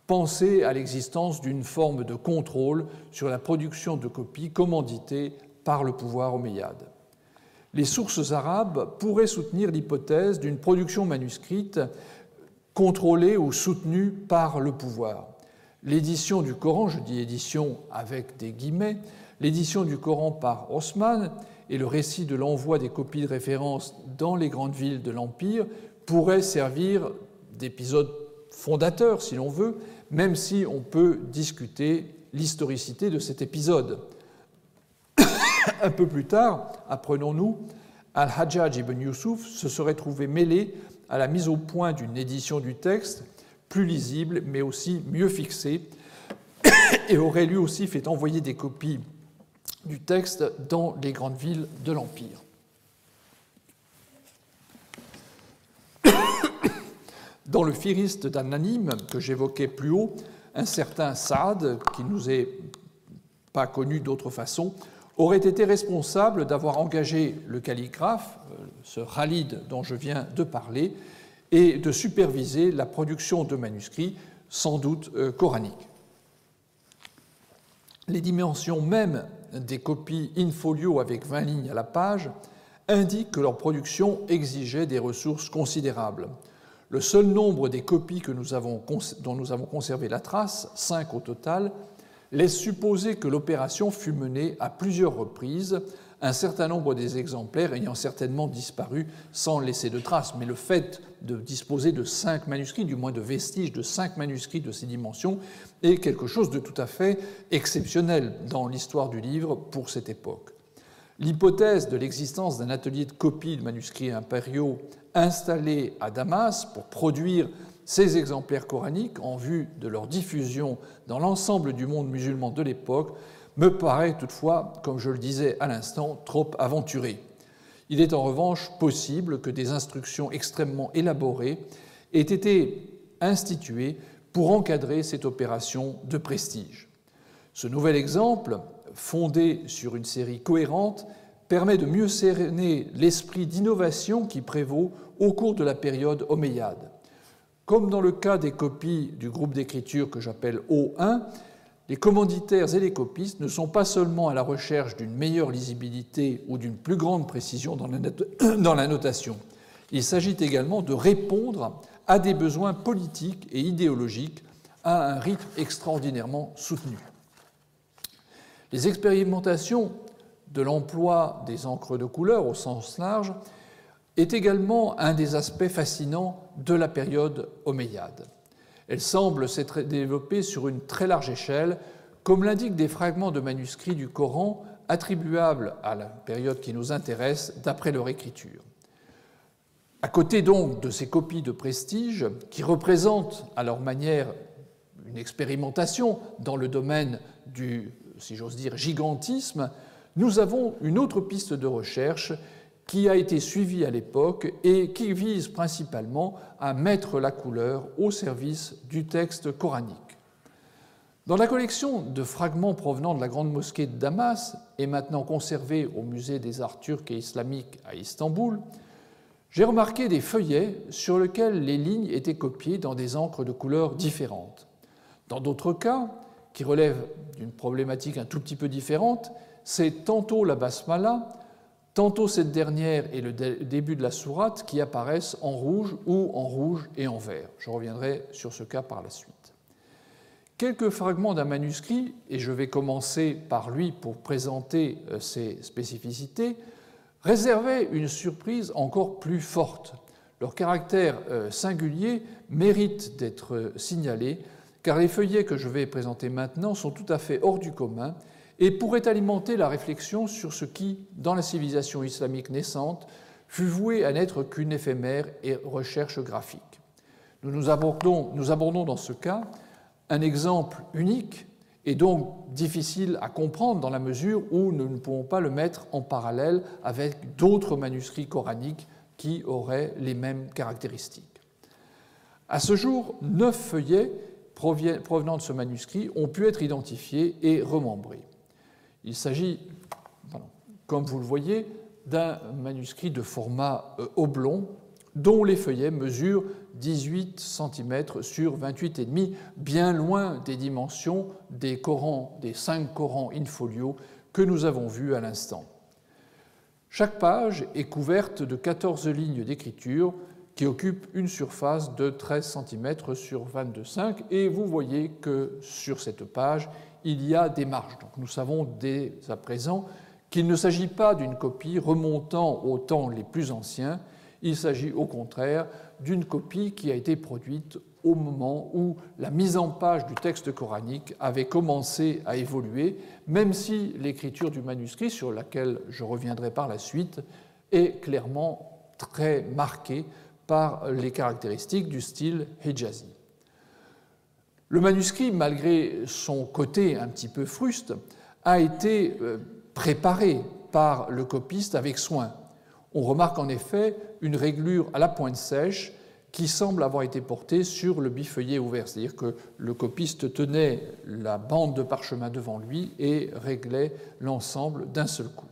penser à l'existence d'une forme de contrôle sur la production de copies commanditées par le pouvoir omeyyade. Les sources arabes pourraient soutenir l'hypothèse d'une production manuscrite contrôlée ou soutenue par le pouvoir. L'édition du Coran, je dis édition avec des guillemets, l'édition du Coran par Osman et le récit de l'envoi des copies de référence dans les grandes villes de l'Empire pourraient servir d'épisode fondateur, si l'on veut, même si on peut discuter l'historicité de cet épisode. Un peu plus tard, apprenons-nous, Al-Hajjaj ibn Yusuf se serait trouvé mêlé à la mise au point d'une édition du texte plus lisible, mais aussi mieux fixée, et aurait lui aussi fait envoyer des copies du texte dans les grandes villes de l'Empire. Dans le Fihrist d'An-Nadim, que j'évoquais plus haut, un certain Saad, qui ne nous est pas connu d'autre façon, aurait été responsable d'avoir engagé le calligraphe, ce Khalid dont je viens de parler, et de superviser la production de manuscrits, sans doute coraniques. Les dimensions mêmes des copies in-folio avec 20 lignes à la page indiquent que leur production exigeait des ressources considérables. Le seul nombre des copies dont nous avons conservé la trace, 5 au total, laisse supposer que l'opération fut menée à plusieurs reprises, un certain nombre des exemplaires ayant certainement disparu sans laisser de traces. Mais le fait de disposer de 5 manuscrits, du moins de vestiges de 5 manuscrits de ces dimensions, est quelque chose de tout à fait exceptionnel dans l'histoire du livre pour cette époque. L'hypothèse de l'existence d'un atelier de copie de manuscrits impériaux installé à Damas pour produire ces exemplaires coraniques en vue de leur diffusion dans l'ensemble du monde musulman de l'époque me paraît toutefois, comme je le disais à l'instant, trop aventuré. Il est en revanche possible que des instructions extrêmement élaborées aient été instituées pour encadrer cette opération de prestige. Ce nouvel exemple, fondé sur une série cohérente, permet de mieux cerner l'esprit d'innovation qui prévaut au cours de la période omeyyade. Comme dans le cas des copies du groupe d'écriture que j'appelle O1, les commanditaires et les copistes ne sont pas seulement à la recherche d'une meilleure lisibilité ou d'une plus grande précision dans la notation. Il s'agit également de répondre à des besoins politiques et idéologiques à un rythme extraordinairement soutenu. Les expérimentations de l'emploi des encres de couleur au sens large est également un des aspects fascinants de la période omeyyade. Elle semble s'être développée sur une très large échelle, comme l'indiquent des fragments de manuscrits du Coran attribuables à la période qui nous intéresse d'après leur écriture. À côté donc de ces copies de prestige, qui représentent à leur manière une expérimentation dans le domaine du, si j'ose dire, gigantisme, nous avons une autre piste de recherche qui a été suivie à l'époque et qui vise principalement à mettre la couleur au service du texte coranique. Dans la collection de fragments provenant de la Grande Mosquée de Damas et maintenant conservée au Musée des arts turcs et islamiques à Istanbul, j'ai remarqué des feuillets sur lesquels les lignes étaient copiées dans des encres de couleurs différentes. Dans d'autres cas, qui relèvent d'une problématique un tout petit peu différente, c'est tantôt la basmala, tantôt cette dernière et le début de la sourate qui apparaissent en rouge ou en rouge et en vert. Je reviendrai sur ce cas par la suite. Quelques fragments d'un manuscrit, et je vais commencer par lui pour présenter ses spécificités, réservaient une surprise encore plus forte. Leur caractère singulier mérite d'être signalé, car les feuillets que je vais présenter maintenant sont tout à fait hors du commun et pourrait alimenter la réflexion sur ce qui, dans la civilisation islamique naissante, fut voué à n'être qu'une éphémère recherche graphique. Nous abordons dans ce cas un exemple unique et donc difficile à comprendre dans la mesure où nous ne pouvons pas le mettre en parallèle avec d'autres manuscrits coraniques qui auraient les mêmes caractéristiques. À ce jour, 9 feuillets provenant de ce manuscrit ont pu être identifiés et remembrés. Il s'agit, comme vous le voyez, d'un manuscrit de format oblong dont les feuillets mesurent 18 cm sur 28,5, bien loin des dimensions des 5 Corans in-folio que nous avons vus à l'instant. Chaque page est couverte de 14 lignes d'écriture qui occupent une surface de 13 cm sur 22,5 et vous voyez que sur cette page, il y a des marges. Donc nous savons dès à présent qu'il ne s'agit pas d'une copie remontant aux temps les plus anciens, il s'agit au contraire d'une copie qui a été produite au moment où la mise en page du texte coranique avait commencé à évoluer, même si l'écriture du manuscrit, sur laquelle je reviendrai par la suite, est clairement très marquée par les caractéristiques du style hijazi. Le manuscrit, malgré son côté un petit peu fruste, a été préparé par le copiste avec soin. On remarque en effet une réglure à la pointe sèche qui semble avoir été porté sur le bifeuillet ouvert, c'est-à-dire que le copiste tenait la bande de parchemin devant lui et réglait l'ensemble d'un seul coup.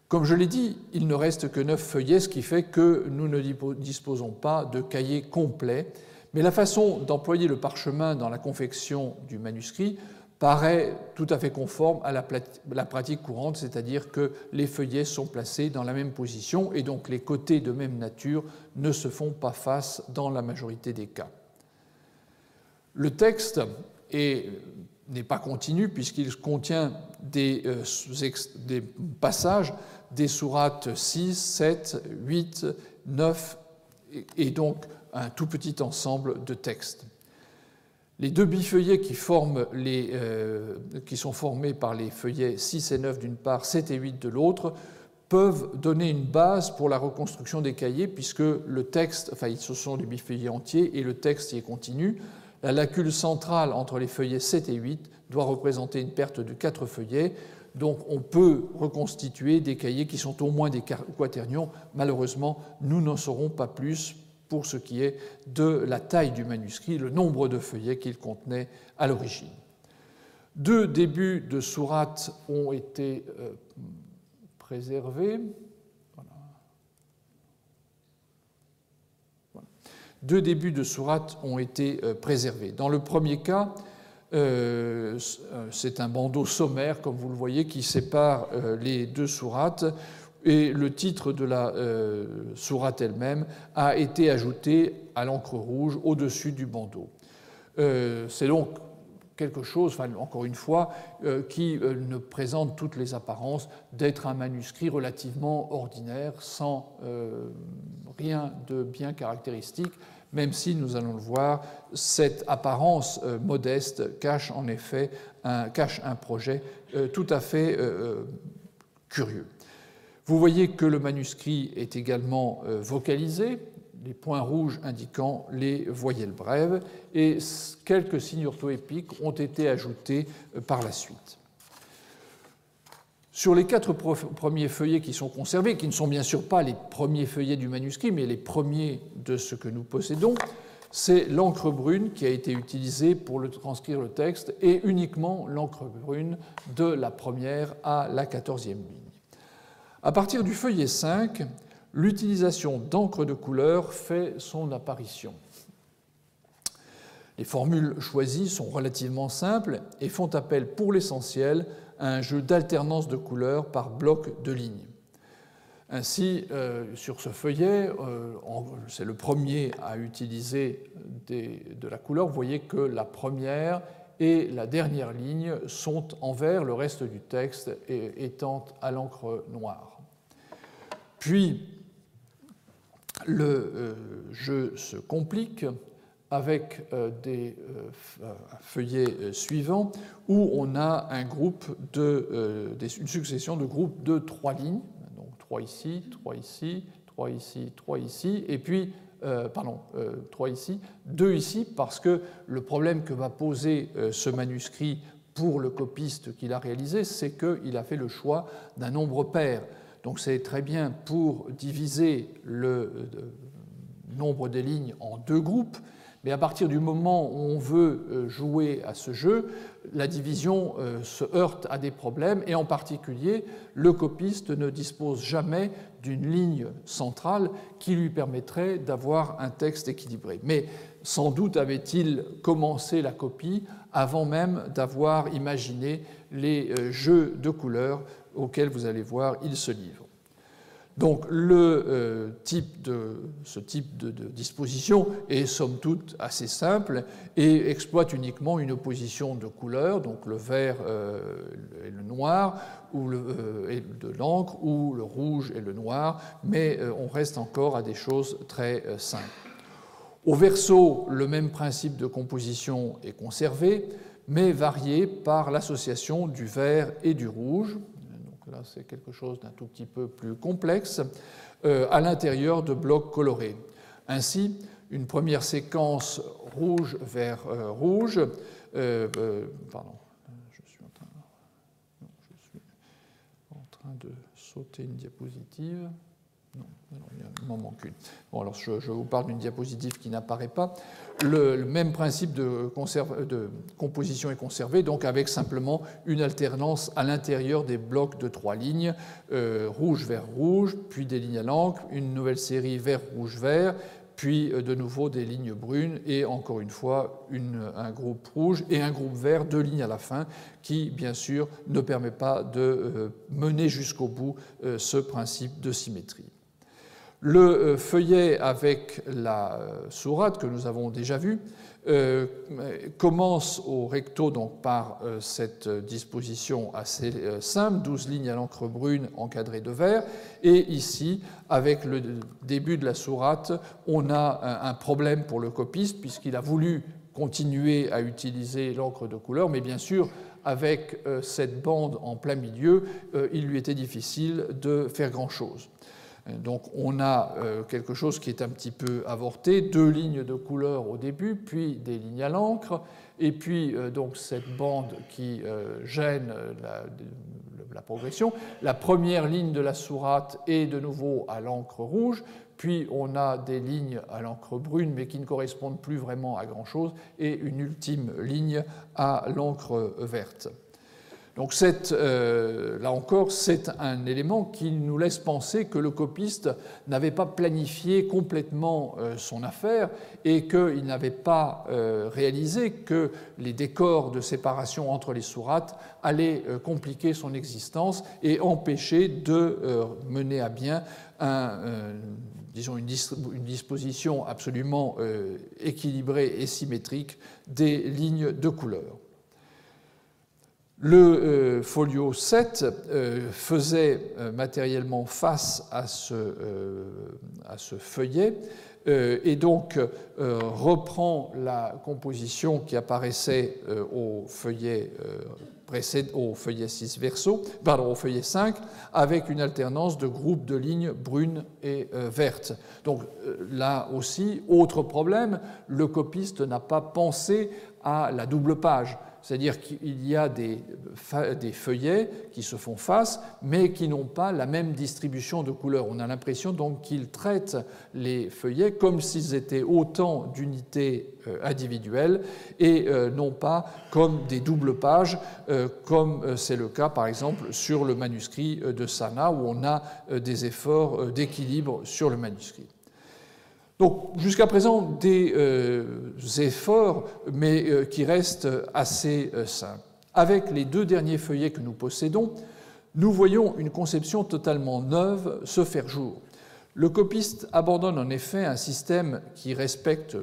Comme je l'ai dit, il ne reste que 9 feuillets, ce qui fait que nous ne disposons pas de cahier complet, mais la façon d'employer le parchemin dans la confection du manuscrit paraît tout à fait conforme à la pratique courante, c'est-à-dire que les feuillets sont placés dans la même position et donc les côtés de même nature ne se font pas face dans la majorité des cas. Le texte n'est pas continu puisqu'il contient des passages des sourates 6, 7, 8, 9 et donc un tout petit ensemble de textes. Les deux bifeuillets qui sont formés par les feuillets 6 et 9 d'une part, 7 et 8 de l'autre, peuvent donner une base pour la reconstruction des cahiers puisque le texte, enfin ce sont des bifeuillets entiers et le texte y est continu. La lacune centrale entre les feuillets 7 et 8 doit représenter une perte de 4 feuillets. Donc on peut reconstituer des cahiers qui sont au moins des quaternions. Malheureusement, nous n'en saurons pas plus pour ce qui est de la taille du manuscrit, le nombre de feuillets qu'il contenait à l'origine. 2 débuts de sourates ont été préservés. Voilà. 2 débuts de sourates ont été préservés. Dans le premier cas, c'est un bandeau sommaire, comme vous le voyez, qui sépare les 2 sourates, et le titre de la sourate elle-même a été ajouté à l'encre rouge au-dessus du bandeau. C'est donc quelque chose, enfin, encore une fois, qui ne présente toutes les apparences d'être un manuscrit relativement ordinaire, sans rien de bien caractéristique, même si, nous allons le voir, cette apparence modeste cache en effet un projet tout à fait curieux. Vous voyez que le manuscrit est également vocalisé, les points rouges indiquant les voyelles brèves, et quelques signes orthoépiques ont été ajoutés par la suite. Sur les 4 premiers feuillets qui sont conservés, qui ne sont bien sûr pas les premiers feuillets du manuscrit, mais les premiers de ce que nous possédons, c'est l'encre brune qui a été utilisée pour transcrire le texte, et uniquement l'encre brune de la première à la 14e ligne. À partir du feuillet 5, l'utilisation d'encre de couleur fait son apparition. Les formules choisies sont relativement simples et font appel pour l'essentiel à un jeu d'alternance de couleurs par bloc de lignes. Ainsi, sur ce feuillet, c'est le premier à utiliser de la couleur. Vous voyez que la première et la dernière ligne sont en vert, le reste du texte étant à l'encre noire. Puis, le jeu se complique avec des feuillets suivants où on a une succession de groupes de 3 lignes, donc 3 ici, 3 ici, 3 ici, 3 ici, et puis 3 ici, 2 ici, parce que le problème que va poser ce manuscrit pour le copiste qu'il a réalisé, c'est qu'il a fait le choix d'un nombre pair. Donc c'est très bien pour diviser le nombre des lignes en 2 groupes, mais à partir du moment où on veut jouer à ce jeu, la division se heurte à des problèmes, et en particulier, le copiste ne dispose jamais d'une ligne centrale qui lui permettrait d'avoir un texte équilibré. Mais sans doute avait-il commencé la copie avant même d'avoir imaginé les jeux de couleurs auxquels, vous allez voir, il se livre. Donc ce type de disposition est somme toute assez simple et exploite uniquement une opposition de couleurs, donc le vert et le noir, et de l'encre, ou le rouge et le noir, mais on reste encore à des choses très simples. Au verso, le même principe de composition est conservé, mais varié par l'association du vert et du rouge. Là, c'est quelque chose d'un tout petit peu plus complexe, à l'intérieur de blocs colorés. Ainsi, une première séquence rouge vers rouge, pardon, je suis en train de sauter une diapositive. Non, Il m'en manque une. Bon, alors je vous parle d'une diapositive qui n'apparaît pas. Le même principe de composition est conservé, donc avec simplement une alternance à l'intérieur des blocs de 3 lignes, rouge, vert, rouge, puis des lignes à l'encre, une nouvelle série vert, rouge, vert, puis de nouveau des lignes brunes, et encore une fois un groupe rouge et un groupe vert, 2 lignes à la fin, qui bien sûr ne permet pas de mener jusqu'au bout ce principe de symétrie. Le feuillet avec la sourate que nous avons déjà vu commence au recto donc, par cette disposition assez simple, 12 lignes à l'encre brune encadrées de vert, et ici, avec le début de la sourate, on a un problème pour le copiste puisqu'il a voulu continuer à utiliser l'encre de couleur, mais bien sûr, avec cette bande en plein milieu, il lui était difficile de faire grand-chose. Donc on a quelque chose qui est un petit peu avorté, 2 lignes de couleur au début, puis des lignes à l'encre, et puis donc cette bande qui gêne la progression. La première ligne de la sourate est de nouveau à l'encre rouge, puis on a des lignes à l'encre brune, mais qui ne correspondent plus vraiment à grand-chose, et une ultime ligne à l'encre verte. Donc là encore, c'est un élément qui nous laisse penser que le copiste n'avait pas planifié complètement son affaire et qu'il n'avait pas réalisé que les décors de séparation entre les sourates allaient compliquer son existence et empêcher de mener à bien disons une disposition absolument équilibrée et symétrique des lignes de couleur. Le folio 7 faisait matériellement face à ce feuillet et donc reprend la composition qui apparaissait au feuillet 6 verso, au feuillet 5, avec une alternance de groupes de lignes brunes et vertes. Donc là aussi, autre problème, le copiste n'a pas pensé à la double page. C'est-à-dire qu'il y a des feuillets qui se font face, mais qui n'ont pas la même distribution de couleurs. On a l'impression donc qu'il traite les feuillets comme s'ils étaient autant d'unités individuelles et non pas comme des doubles pages, comme c'est le cas par exemple sur le manuscrit de Sana, où on a des efforts d'équilibre sur le manuscrit. Donc, jusqu'à présent, des efforts, mais qui restent assez simples. Avec les 2 derniers feuillets que nous possédons, nous voyons une conception totalement neuve se faire jour. Le copiste abandonne en effet un système qui respecte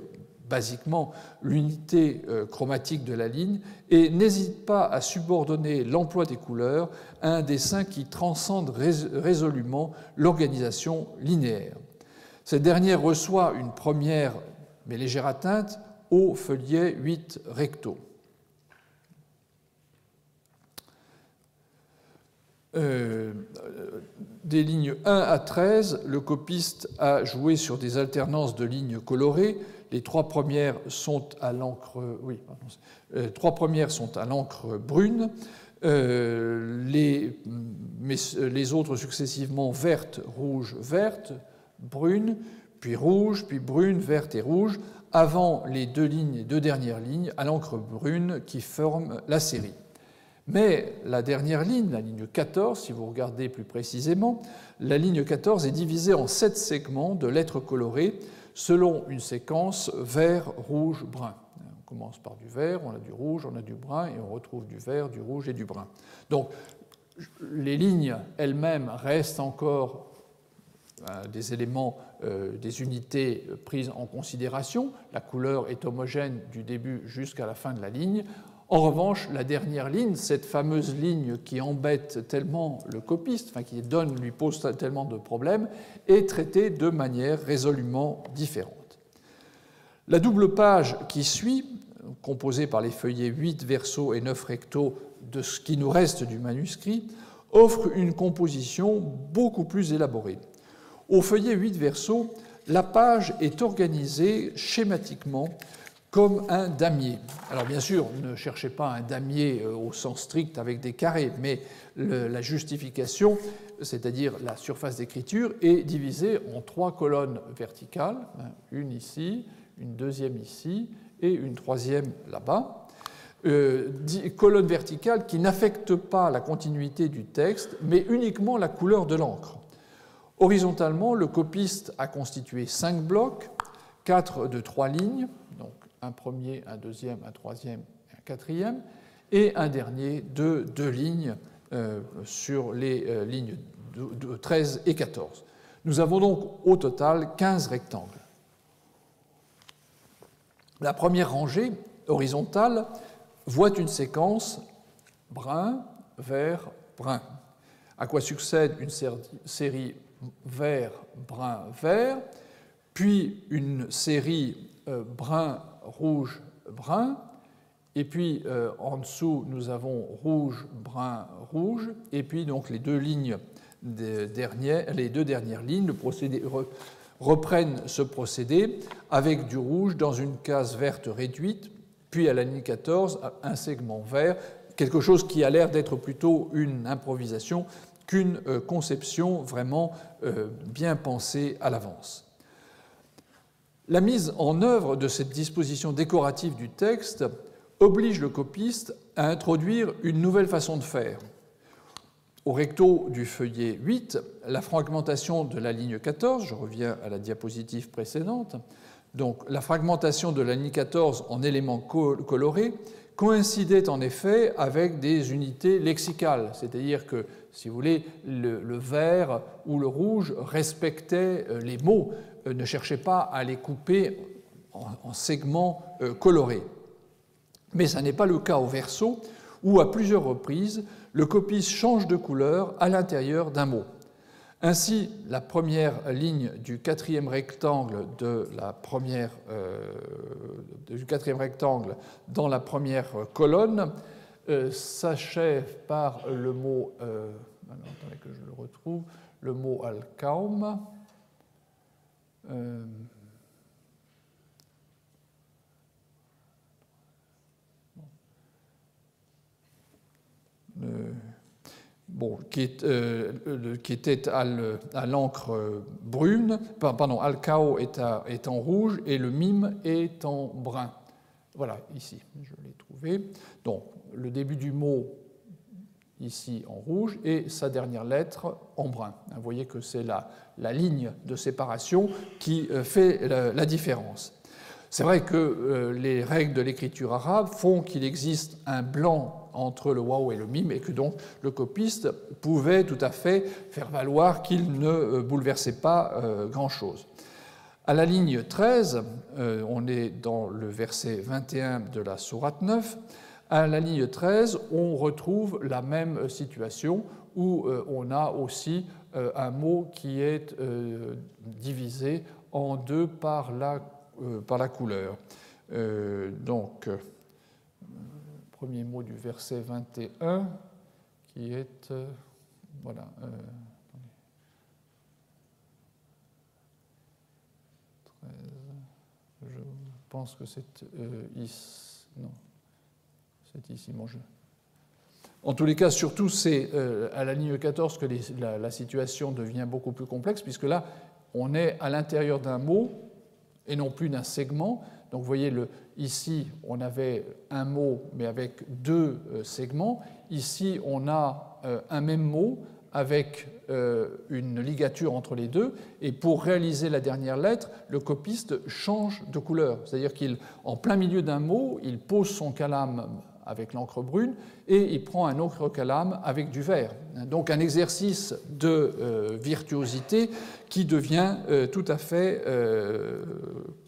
basiquement l'unité chromatique de la ligne et n'hésite pas à subordonner l'emploi des couleurs à un dessin qui transcende résolument l'organisation linéaire. Cette dernière reçoit une première mais légère atteinte au feuillet 8 recto. Des lignes 1 à 13, le copiste a joué sur des alternances de lignes colorées. Les 3 premières sont à l'encre brune, les autres successivement vertes, rouges, vertes, brune, puis rouge, puis brune, verte et rouge, avant les 2 dernières lignes à l'encre brune qui forment la série. Mais la dernière ligne, la ligne 14, si vous regardez plus précisément, la ligne 14 est divisée en 7 segments de lettres colorées selon une séquence vert, rouge, brun. On commence par du vert, on a du rouge, on a du brun, et on retrouve du vert, du rouge et du brun. Donc les lignes elles-mêmes restent encore des éléments, des unités prises en considération. La couleur est homogène du début jusqu'à la fin de la ligne. En revanche, la dernière ligne, cette fameuse ligne qui embête tellement le copiste, enfin qui lui pose tellement de problèmes, est traitée de manière résolument différente. La double page qui suit, composée par les feuillets 8 verso et 9 recto de ce qui nous reste du manuscrit, offre une composition beaucoup plus élaborée. Au feuillet 8 verso, la page est organisée schématiquement comme un damier. Alors bien sûr, ne cherchez pas un damier au sens strict avec des carrés, mais la justification, c'est-à-dire la surface d'écriture, est divisée en 3 colonnes verticales, une ici, une deuxième ici et une troisième là-bas. Colonnes verticales qui n'affectent pas la continuité du texte, mais uniquement la couleur de l'encre. Horizontalement, le copiste a constitué 5 blocs, 4 de 3 lignes, donc un premier, un deuxième, un troisième et un quatrième, et un dernier de 2 lignes sur les lignes 13 et 14. Nous avons donc au total 15 rectangles. La première rangée horizontale voit une séquence brun, vert, brun, à quoi succède une série vert, brun, vert, puis une série brun, rouge, brun, et puis en dessous nous avons rouge, brun, rouge, et puis donc les deux dernières lignes, le procédé reprennent ce procédé avec du rouge dans une case verte réduite, puis à la ligne 14 un segment vert, quelque chose qui a l'air d'être plutôt une improvisation qu'une conception vraiment bien pensée à l'avance. La mise en œuvre de cette disposition décorative du texte oblige le copiste à introduire une nouvelle façon de faire. Au recto du feuillet 8, la fragmentation de la ligne 14, je reviens à la diapositive précédente, donc la fragmentation de la ligne 14 en éléments colorés coïncidait en effet avec des unités lexicales, c'est-à-dire que, si vous voulez, le vert ou le rouge respectait les mots, ne cherchait pas à les couper en segments colorés. Mais ce n'est pas le cas au verso, où à plusieurs reprises, le copiste change de couleur à l'intérieur d'un mot. Ainsi, la première ligne du quatrième rectangle dans la première colonne s'achève par le mot, attendez que je le retrouve, le mot alkaum. Qui était à l'encre brune, pardon, alcao est en rouge et le mime est en brun. Voilà, ici, je l'ai trouvé. Donc, le début du mot ici en rouge et sa dernière lettre en brun. Vous voyez que c'est la ligne de séparation qui fait la différence. C'est vrai que les règles de l'écriture arabe font qu'il existe un blanc entre le waw et le mim et que donc le copiste pouvait tout à fait faire valoir qu'il ne bouleversait pas grand-chose. À la ligne 13, on est dans le verset 21 de la sourate 9, à la ligne 13, on retrouve la même situation où on a aussi un mot qui est divisé en deux par la couleur. Donc, premier mot du verset 21 qui est voilà. Je pense que c'est ici. Non, c'est ici. Bon, en tous les cas, surtout, c'est à la ligne 14 que la situation devient beaucoup plus complexe, puisque là, on est à l'intérieur d'un mot et non plus d'un segment. Donc vous voyez, ici, on avait un mot, mais avec deux segments. Ici, on a un même mot avec une ligature entre les deux. Et pour réaliser la dernière lettre, le copiste change de couleur. C'est-à-dire qu'en plein milieu d'un mot, il pose son calame avec l'encre brune et il prend un autre calame avec du vert. Donc un exercice de virtuosité qui devient tout à fait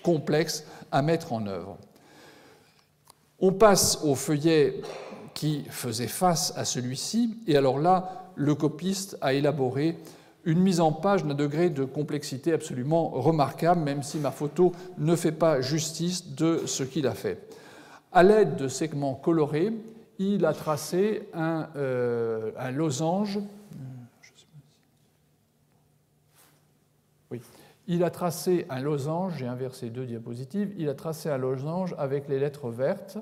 complexe à mettre en œuvre. On passe au feuillet qui faisait face à celui-ci, et alors là, le copiste a élaboré une mise en page d'un degré de complexité absolument remarquable, même si ma photo ne fait pas justice de ce qu'il a fait. À l'aide de segments colorés, il a tracé un losange. Oui. il a tracé un losange, j'ai inversé 2 diapositives, il a tracé un losange avec les lettres vertes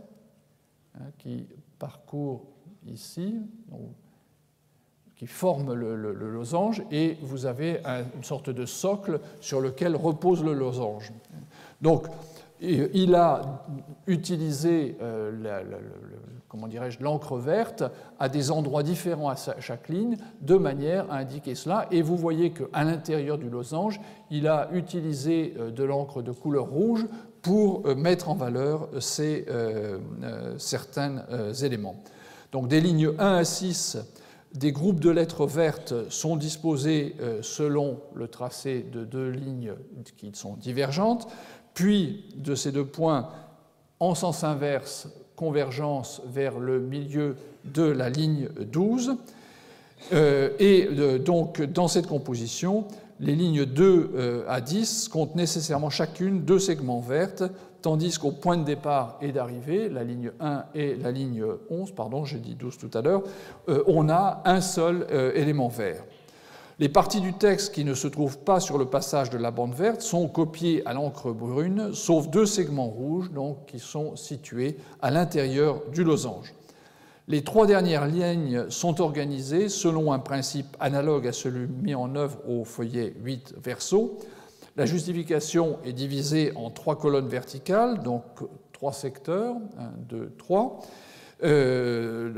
qui parcourent ici, qui forment le losange, et vous avez une sorte de socle sur lequel repose le losange. Donc, il a utilisé l'encre verte à des endroits différents à chaque ligne, de manière à indiquer cela. Et vous voyez qu'à l'intérieur du losange, il a utilisé de l'encre de couleur rouge pour mettre en valeur certains éléments. Donc des lignes 1 à 6, des groupes de lettres vertes sont disposés selon le tracé de 2 lignes qui sont divergentes. Puis, de ces 2 points, en sens inverse, convergence vers le milieu de la ligne 12. Donc, dans cette composition, les lignes 2 à 10 comptent nécessairement chacune 2 segments vertes, tandis qu'au point de départ et d'arrivée, la ligne 1 et la ligne 11, pardon, j'ai dit 12 tout à l'heure, on a un seul élément vert. Les parties du texte qui ne se trouvent pas sur le passage de la bande verte sont copiées à l'encre brune, sauf 2 segments rouges donc, qui sont situés à l'intérieur du losange. Les 3 dernières lignes sont organisées selon un principe analogue à celui mis en œuvre au feuillet 8 verso. La justification est divisée en 3 colonnes verticales, donc 3 secteurs, 1, 2, 3, un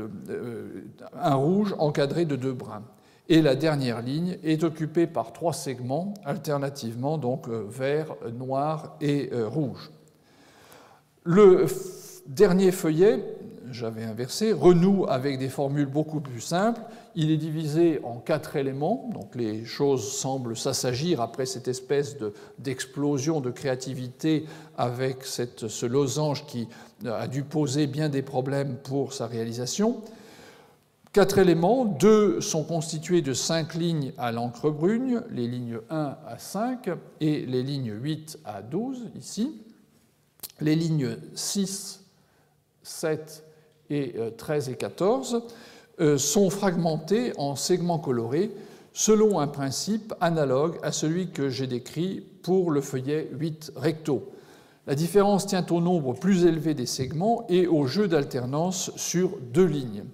rouge encadré de 2 bruns. Et la dernière ligne est occupée par 3 segments, alternativement, donc vert, noir et rouge. Le dernier feuillet, j'avais inversé, renoue avec des formules beaucoup plus simples. Il est divisé en 4 éléments, donc les choses semblent s'assagir après cette espèce d'explosion de créativité avec ce losange qui a dû poser bien des problèmes pour sa réalisation. 4 éléments, 2 sont constitués de 5 lignes à l'encre brune, les lignes 1 à 5 et les lignes 8 à 12, ici. Les lignes 6, 7 et 13 et 14 sont fragmentées en segments colorés selon un principe analogue à celui que j'ai décrit pour le feuillet 8 recto. La différence tient au nombre plus élevé des segments et au jeu d'alternance sur 2 lignes.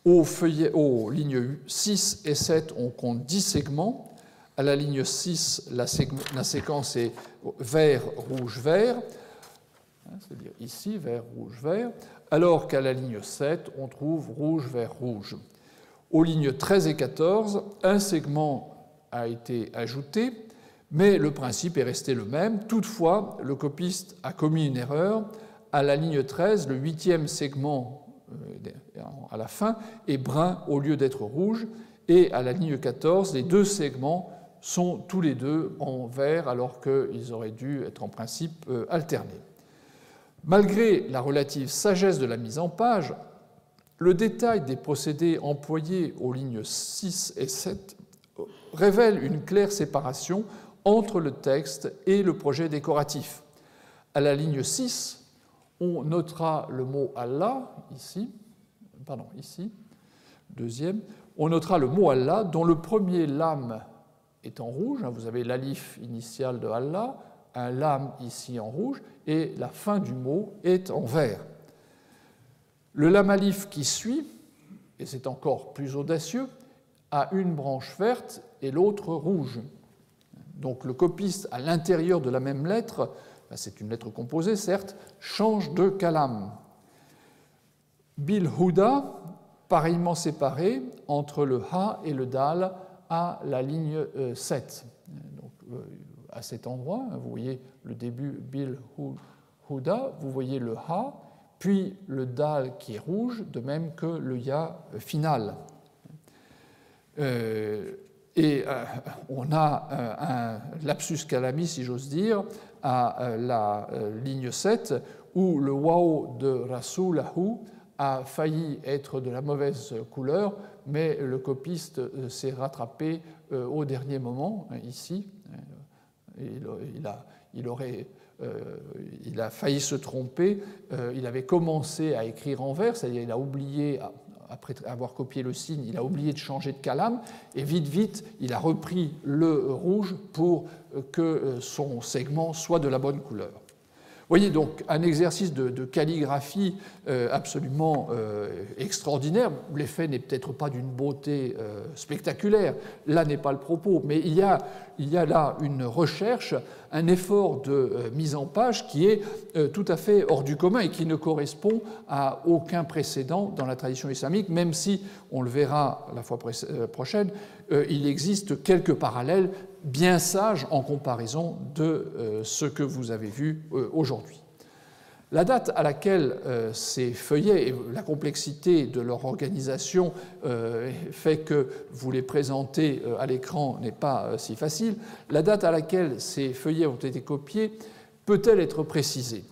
Aux lignes 6 et 7, on compte 10 segments. À la ligne 6, la séquence est vert, rouge, vert, c'est-à-dire ici, vert, rouge, vert, alors qu'à la ligne 7, on trouve rouge, vert, rouge. Aux lignes 13 et 14, un segment a été ajouté, mais le principe est resté le même. Toutefois, le copiste a commis une erreur. À la ligne 13, le 8e segment à la fin est brun au lieu d'être rouge, et à la ligne 14, les 2 segments sont tous les 2 en vert alors qu'ils auraient dû être en principe alternés. Malgré la relative sagesse de la mise en page, le détail des procédés employés aux lignes 6 et 7 révèle une claire séparation entre le texte et le projet décoratif. À la ligne 6, on notera le mot Allah, ici, deuxième, on notera le mot Allah dont le premier lam est en rouge, vous avez l'alif initial de Allah, un lam ici en rouge, et la fin du mot est en vert. Le lam alif qui suit, et c'est encore plus audacieux, a une branche verte et l'autre rouge. Donc le copiste, à l'intérieur de la même lettre, c'est une lettre composée, certes, change de kalam. Bil Huda, pareillement séparé entre le ha et le dal à la ligne 7. Donc, à cet endroit, vous voyez le début Bil Huda, vous voyez le ha, puis le dal qui est rouge, de même que le ya final. On a un lapsus calami, si j'ose dire, à la ligne 7, où le wao de Rasulahu a failli être de la mauvaise couleur, mais le copiste s'est rattrapé au dernier moment, ici. Il a failli se tromper. Il avait commencé à écrire en vert, c'est-à-dire il a oublié après avoir copié le signe, il a oublié de changer de calame, et vite, il a repris le rouge pour que son segment soit de la bonne couleur. Vous voyez donc un exercice de calligraphie absolument extraordinaire. L'effet n'est peut-être pas d'une beauté spectaculaire, là n'est pas le propos, mais il y a là une recherche, un effort de mise en page qui est tout à fait hors du commun et qui ne correspond à aucun précédent dans la tradition islamique, même si, on le verra la fois prochaine, il existe quelques parallèles bien sages en comparaison de ce que vous avez vu aujourd'hui. La date à laquelle ces feuillets et la complexité de leur organisation fait que vous les présenter à l'écran n'est pas si facile. La date à laquelle ces feuillets ont été copiés peut-elle être précisée?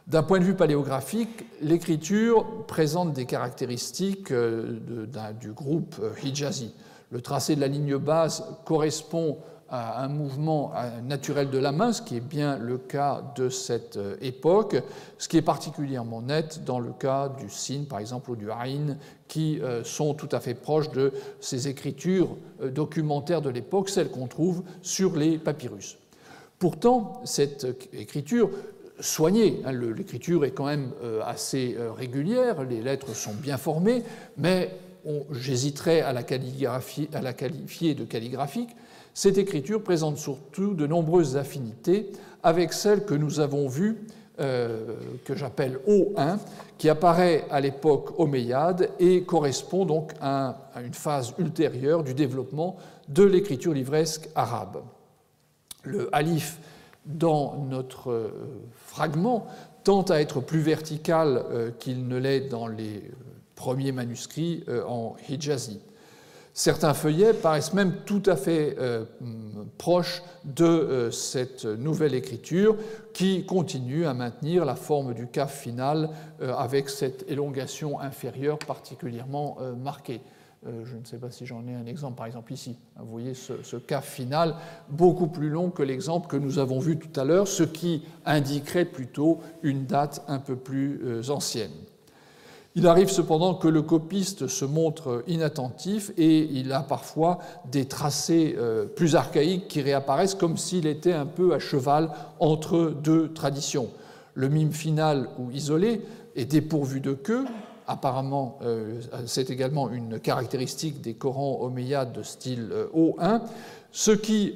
D'un point de vue paléographique, l'écriture présente des caractéristiques du groupe Hijazi. Le tracé de la ligne basse correspond à un mouvement naturel de la main, ce qui est bien le cas de cette époque, ce qui est particulièrement net dans le cas du sin, par exemple, ou du aïn, qui sont tout à fait proches de ces écritures documentaires de l'époque, celles qu'on trouve sur les papyrus. Pourtant, cette écriture soignée, l'écriture est quand même assez régulière, les lettres sont bien formées, mais j'hésiterais à la qualifier de calligraphique. Cette écriture présente surtout de nombreuses affinités avec celle que nous avons vue, que j'appelle O1, qui apparaît à l'époque omeyyade et correspond donc à une phase ultérieure du développement de l'écriture livresque arabe. Le alif dans notre fragment tend à être plus vertical qu'il ne l'est dans les premiers manuscrits en Hijazi. Certains feuillets paraissent même tout à fait proches de cette nouvelle écriture qui continue à maintenir la forme du kaf final avec cette élongation inférieure particulièrement marquée. Je ne sais pas si j'en ai un exemple, par exemple ici. Vous voyez ce kaf final beaucoup plus long que l'exemple que nous avons vu tout à l'heure, ce qui indiquerait plutôt une date un peu plus ancienne. Il arrive cependant que le copiste se montre inattentif et il a parfois des tracés plus archaïques qui réapparaissent comme s'il était un peu à cheval entre deux traditions. Le mime final ou isolé est dépourvu de queue. Apparemment, c'est également une caractéristique des Corans omeyyades de style O1, ce qui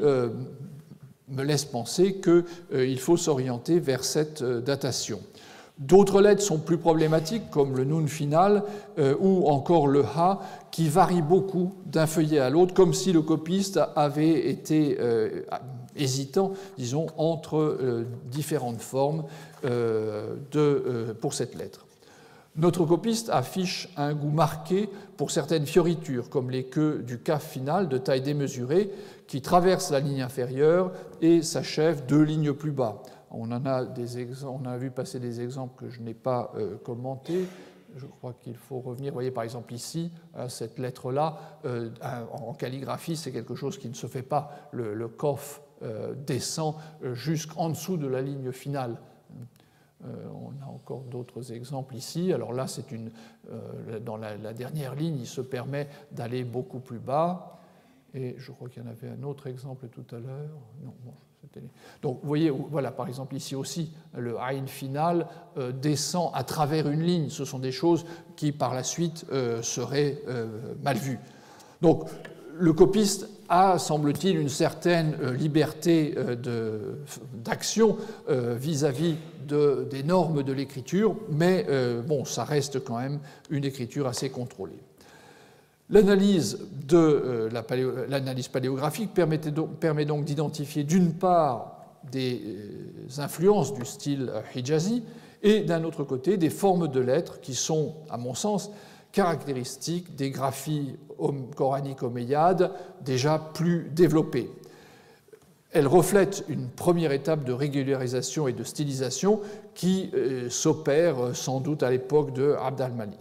me laisse penser qu'il faut s'orienter vers cette datation. D'autres lettres sont plus problématiques, comme le nun final ou encore le ha, qui varient beaucoup d'un feuillet à l'autre, comme si le copiste avait été hésitant, disons, entre différentes formes pour cette lettre. Notre copiste affiche un goût marqué pour certaines fioritures, comme les queues du kaf final de taille démesurée, qui traversent la ligne inférieure et s'achèvent 2 lignes plus bas. On a vu passer des exemples que je n'ai pas commentés. Je crois qu'il faut revenir. Vous voyez, par exemple, ici, cette lettre-là, en calligraphie, c'est quelque chose qui ne se fait pas. Le kof descend jusqu'en dessous de la ligne finale. On a encore d'autres exemples ici. Alors là, c'est dans la dernière ligne, il se permet d'aller beaucoup plus bas. Et je crois qu'il y en avait un autre exemple tout à l'heure. Non, bon, donc, vous voyez, voilà, par exemple, ici aussi, le aïn final descend à travers une ligne. Ce sont des choses qui, par la suite, seraient mal vues. Donc, le copiste a, semble-t-il, une certaine liberté d'action vis-à-vis des normes de l'écriture, mais bon, ça reste quand même une écriture assez contrôlée. L'analyse paléographique permet donc d'identifier d'une part des influences du style Hijazi et d'un autre côté des formes de lettres qui sont, à mon sens, caractéristiques des graphies coraniques omeyyades déjà plus développées. Elles reflètent une première étape de régularisation et de stylisation qui s'opère sans doute à l'époque de Abd al-Malik.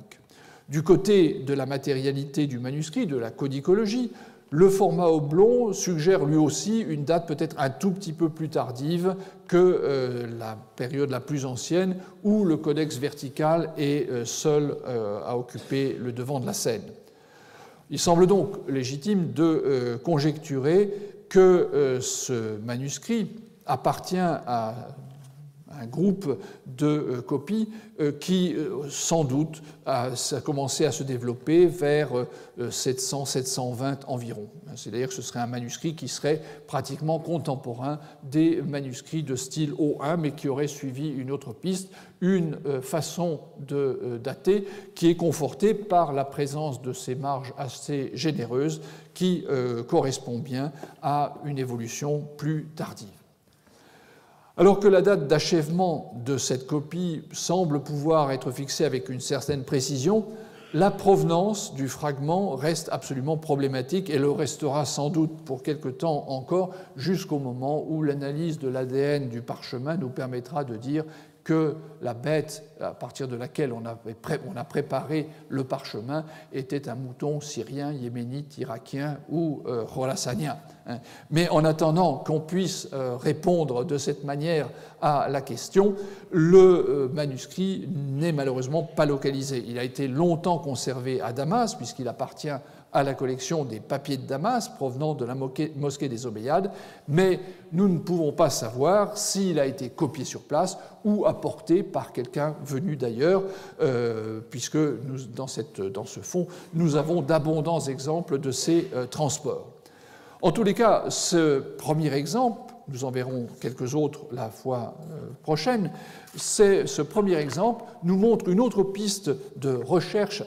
Du côté de la matérialité du manuscrit, de la codicologie, Le format oblong suggère lui aussi une date peut-être un tout petit peu plus tardive que la période la plus ancienne où le codex vertical est seul à occuper le devant de la scène. Il semble donc légitime de conjecturer que ce manuscrit appartient à un groupe de copies qui, sans doute, a commencé à se développer vers 700-720 environ. C'est-à-dire que ce serait un manuscrit qui serait pratiquement contemporain des manuscrits de style O1, mais qui aurait suivi une autre piste, une façon de dater qui est confortée par la présence de ces marges assez généreuses qui correspond bien à une évolution plus tardive. Alors que la date d'achèvement de cette copie semble pouvoir être fixée avec une certaine précision, la provenance du fragment reste absolument problématique et le restera sans doute pour quelque temps encore, jusqu'au moment où l'analyse de l'ADN du parchemin nous permettra de dire que la bête à partir de laquelle on a préparé le parchemin était un mouton syrien, yéménite, irakien ou khorasanien. Mais en attendant qu'on puisse répondre de cette manière à la question, le manuscrit n'est malheureusement pas localisé. Il a été longtemps conservé à Damas, puisqu'il appartient à la collection des papiers de Damas provenant de la mosquée des Omeyyades, mais nous ne pouvons pas savoir s'il a été copié sur place ou apporté par quelqu'un venu d'ailleurs, puisque dans ce fond, nous avons d'abondants exemples de ces transports. En tous les cas, ce premier exemple, nous en verrons quelques autres la fois prochaine, ce premier exemple nous montre une autre piste de recherche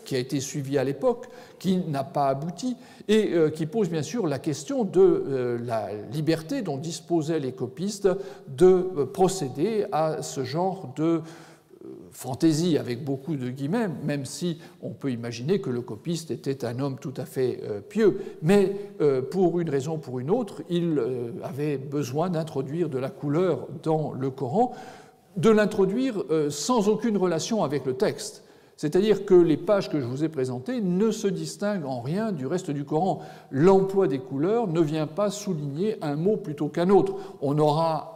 qui a été suivie à l'époque, qui n'a pas abouti, et qui pose bien sûr la question de la liberté dont disposaient les copistes de procéder à ce genre de fantaisie avec beaucoup de guillemets, même si on peut imaginer que le copiste était un homme tout à fait pieux, mais pour une raison ou pour une autre, il avait besoin d'introduire de la couleur dans le Coran, de l'introduire sans aucune relation avec le texte. C'est-à-dire que les pages que je vous ai présentées ne se distinguent en rien du reste du Coran. L'emploi des couleurs ne vient pas souligner un mot plutôt qu'un autre. On aura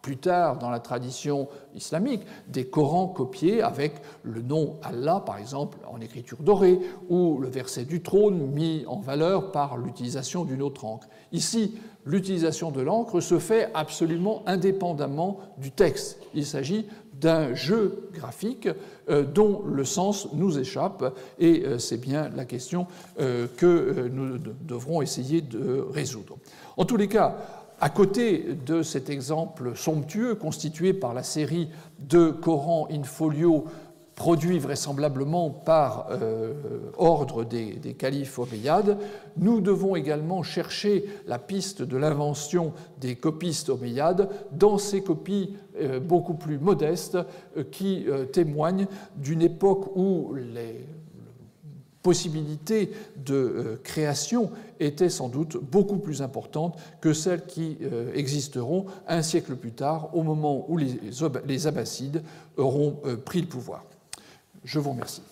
plus tard, dans la tradition islamique, des Corans copiés avec le nom Allah, par exemple, en écriture dorée, ou le verset du trône mis en valeur par l'utilisation d'une autre encre. Ici, l'utilisation de l'encre se fait absolument indépendamment du texte. Il s'agit d'un jeu graphique dont le sens nous échappe, et c'est bien la question que nous devrons essayer de résoudre. En tous les cas, à côté de cet exemple somptueux constitué par la série de Corans in folio produits vraisemblablement par ordre des califes omeyyades, nous devons également chercher la piste de l'invention des copistes omeyyades dans ces copies beaucoup plus modestes qui témoignent d'une époque où les possibilités de création étaient sans doute beaucoup plus importantes que celles qui existeront un siècle plus tard, au moment où les Abbassides auront pris le pouvoir. Je vous remercie.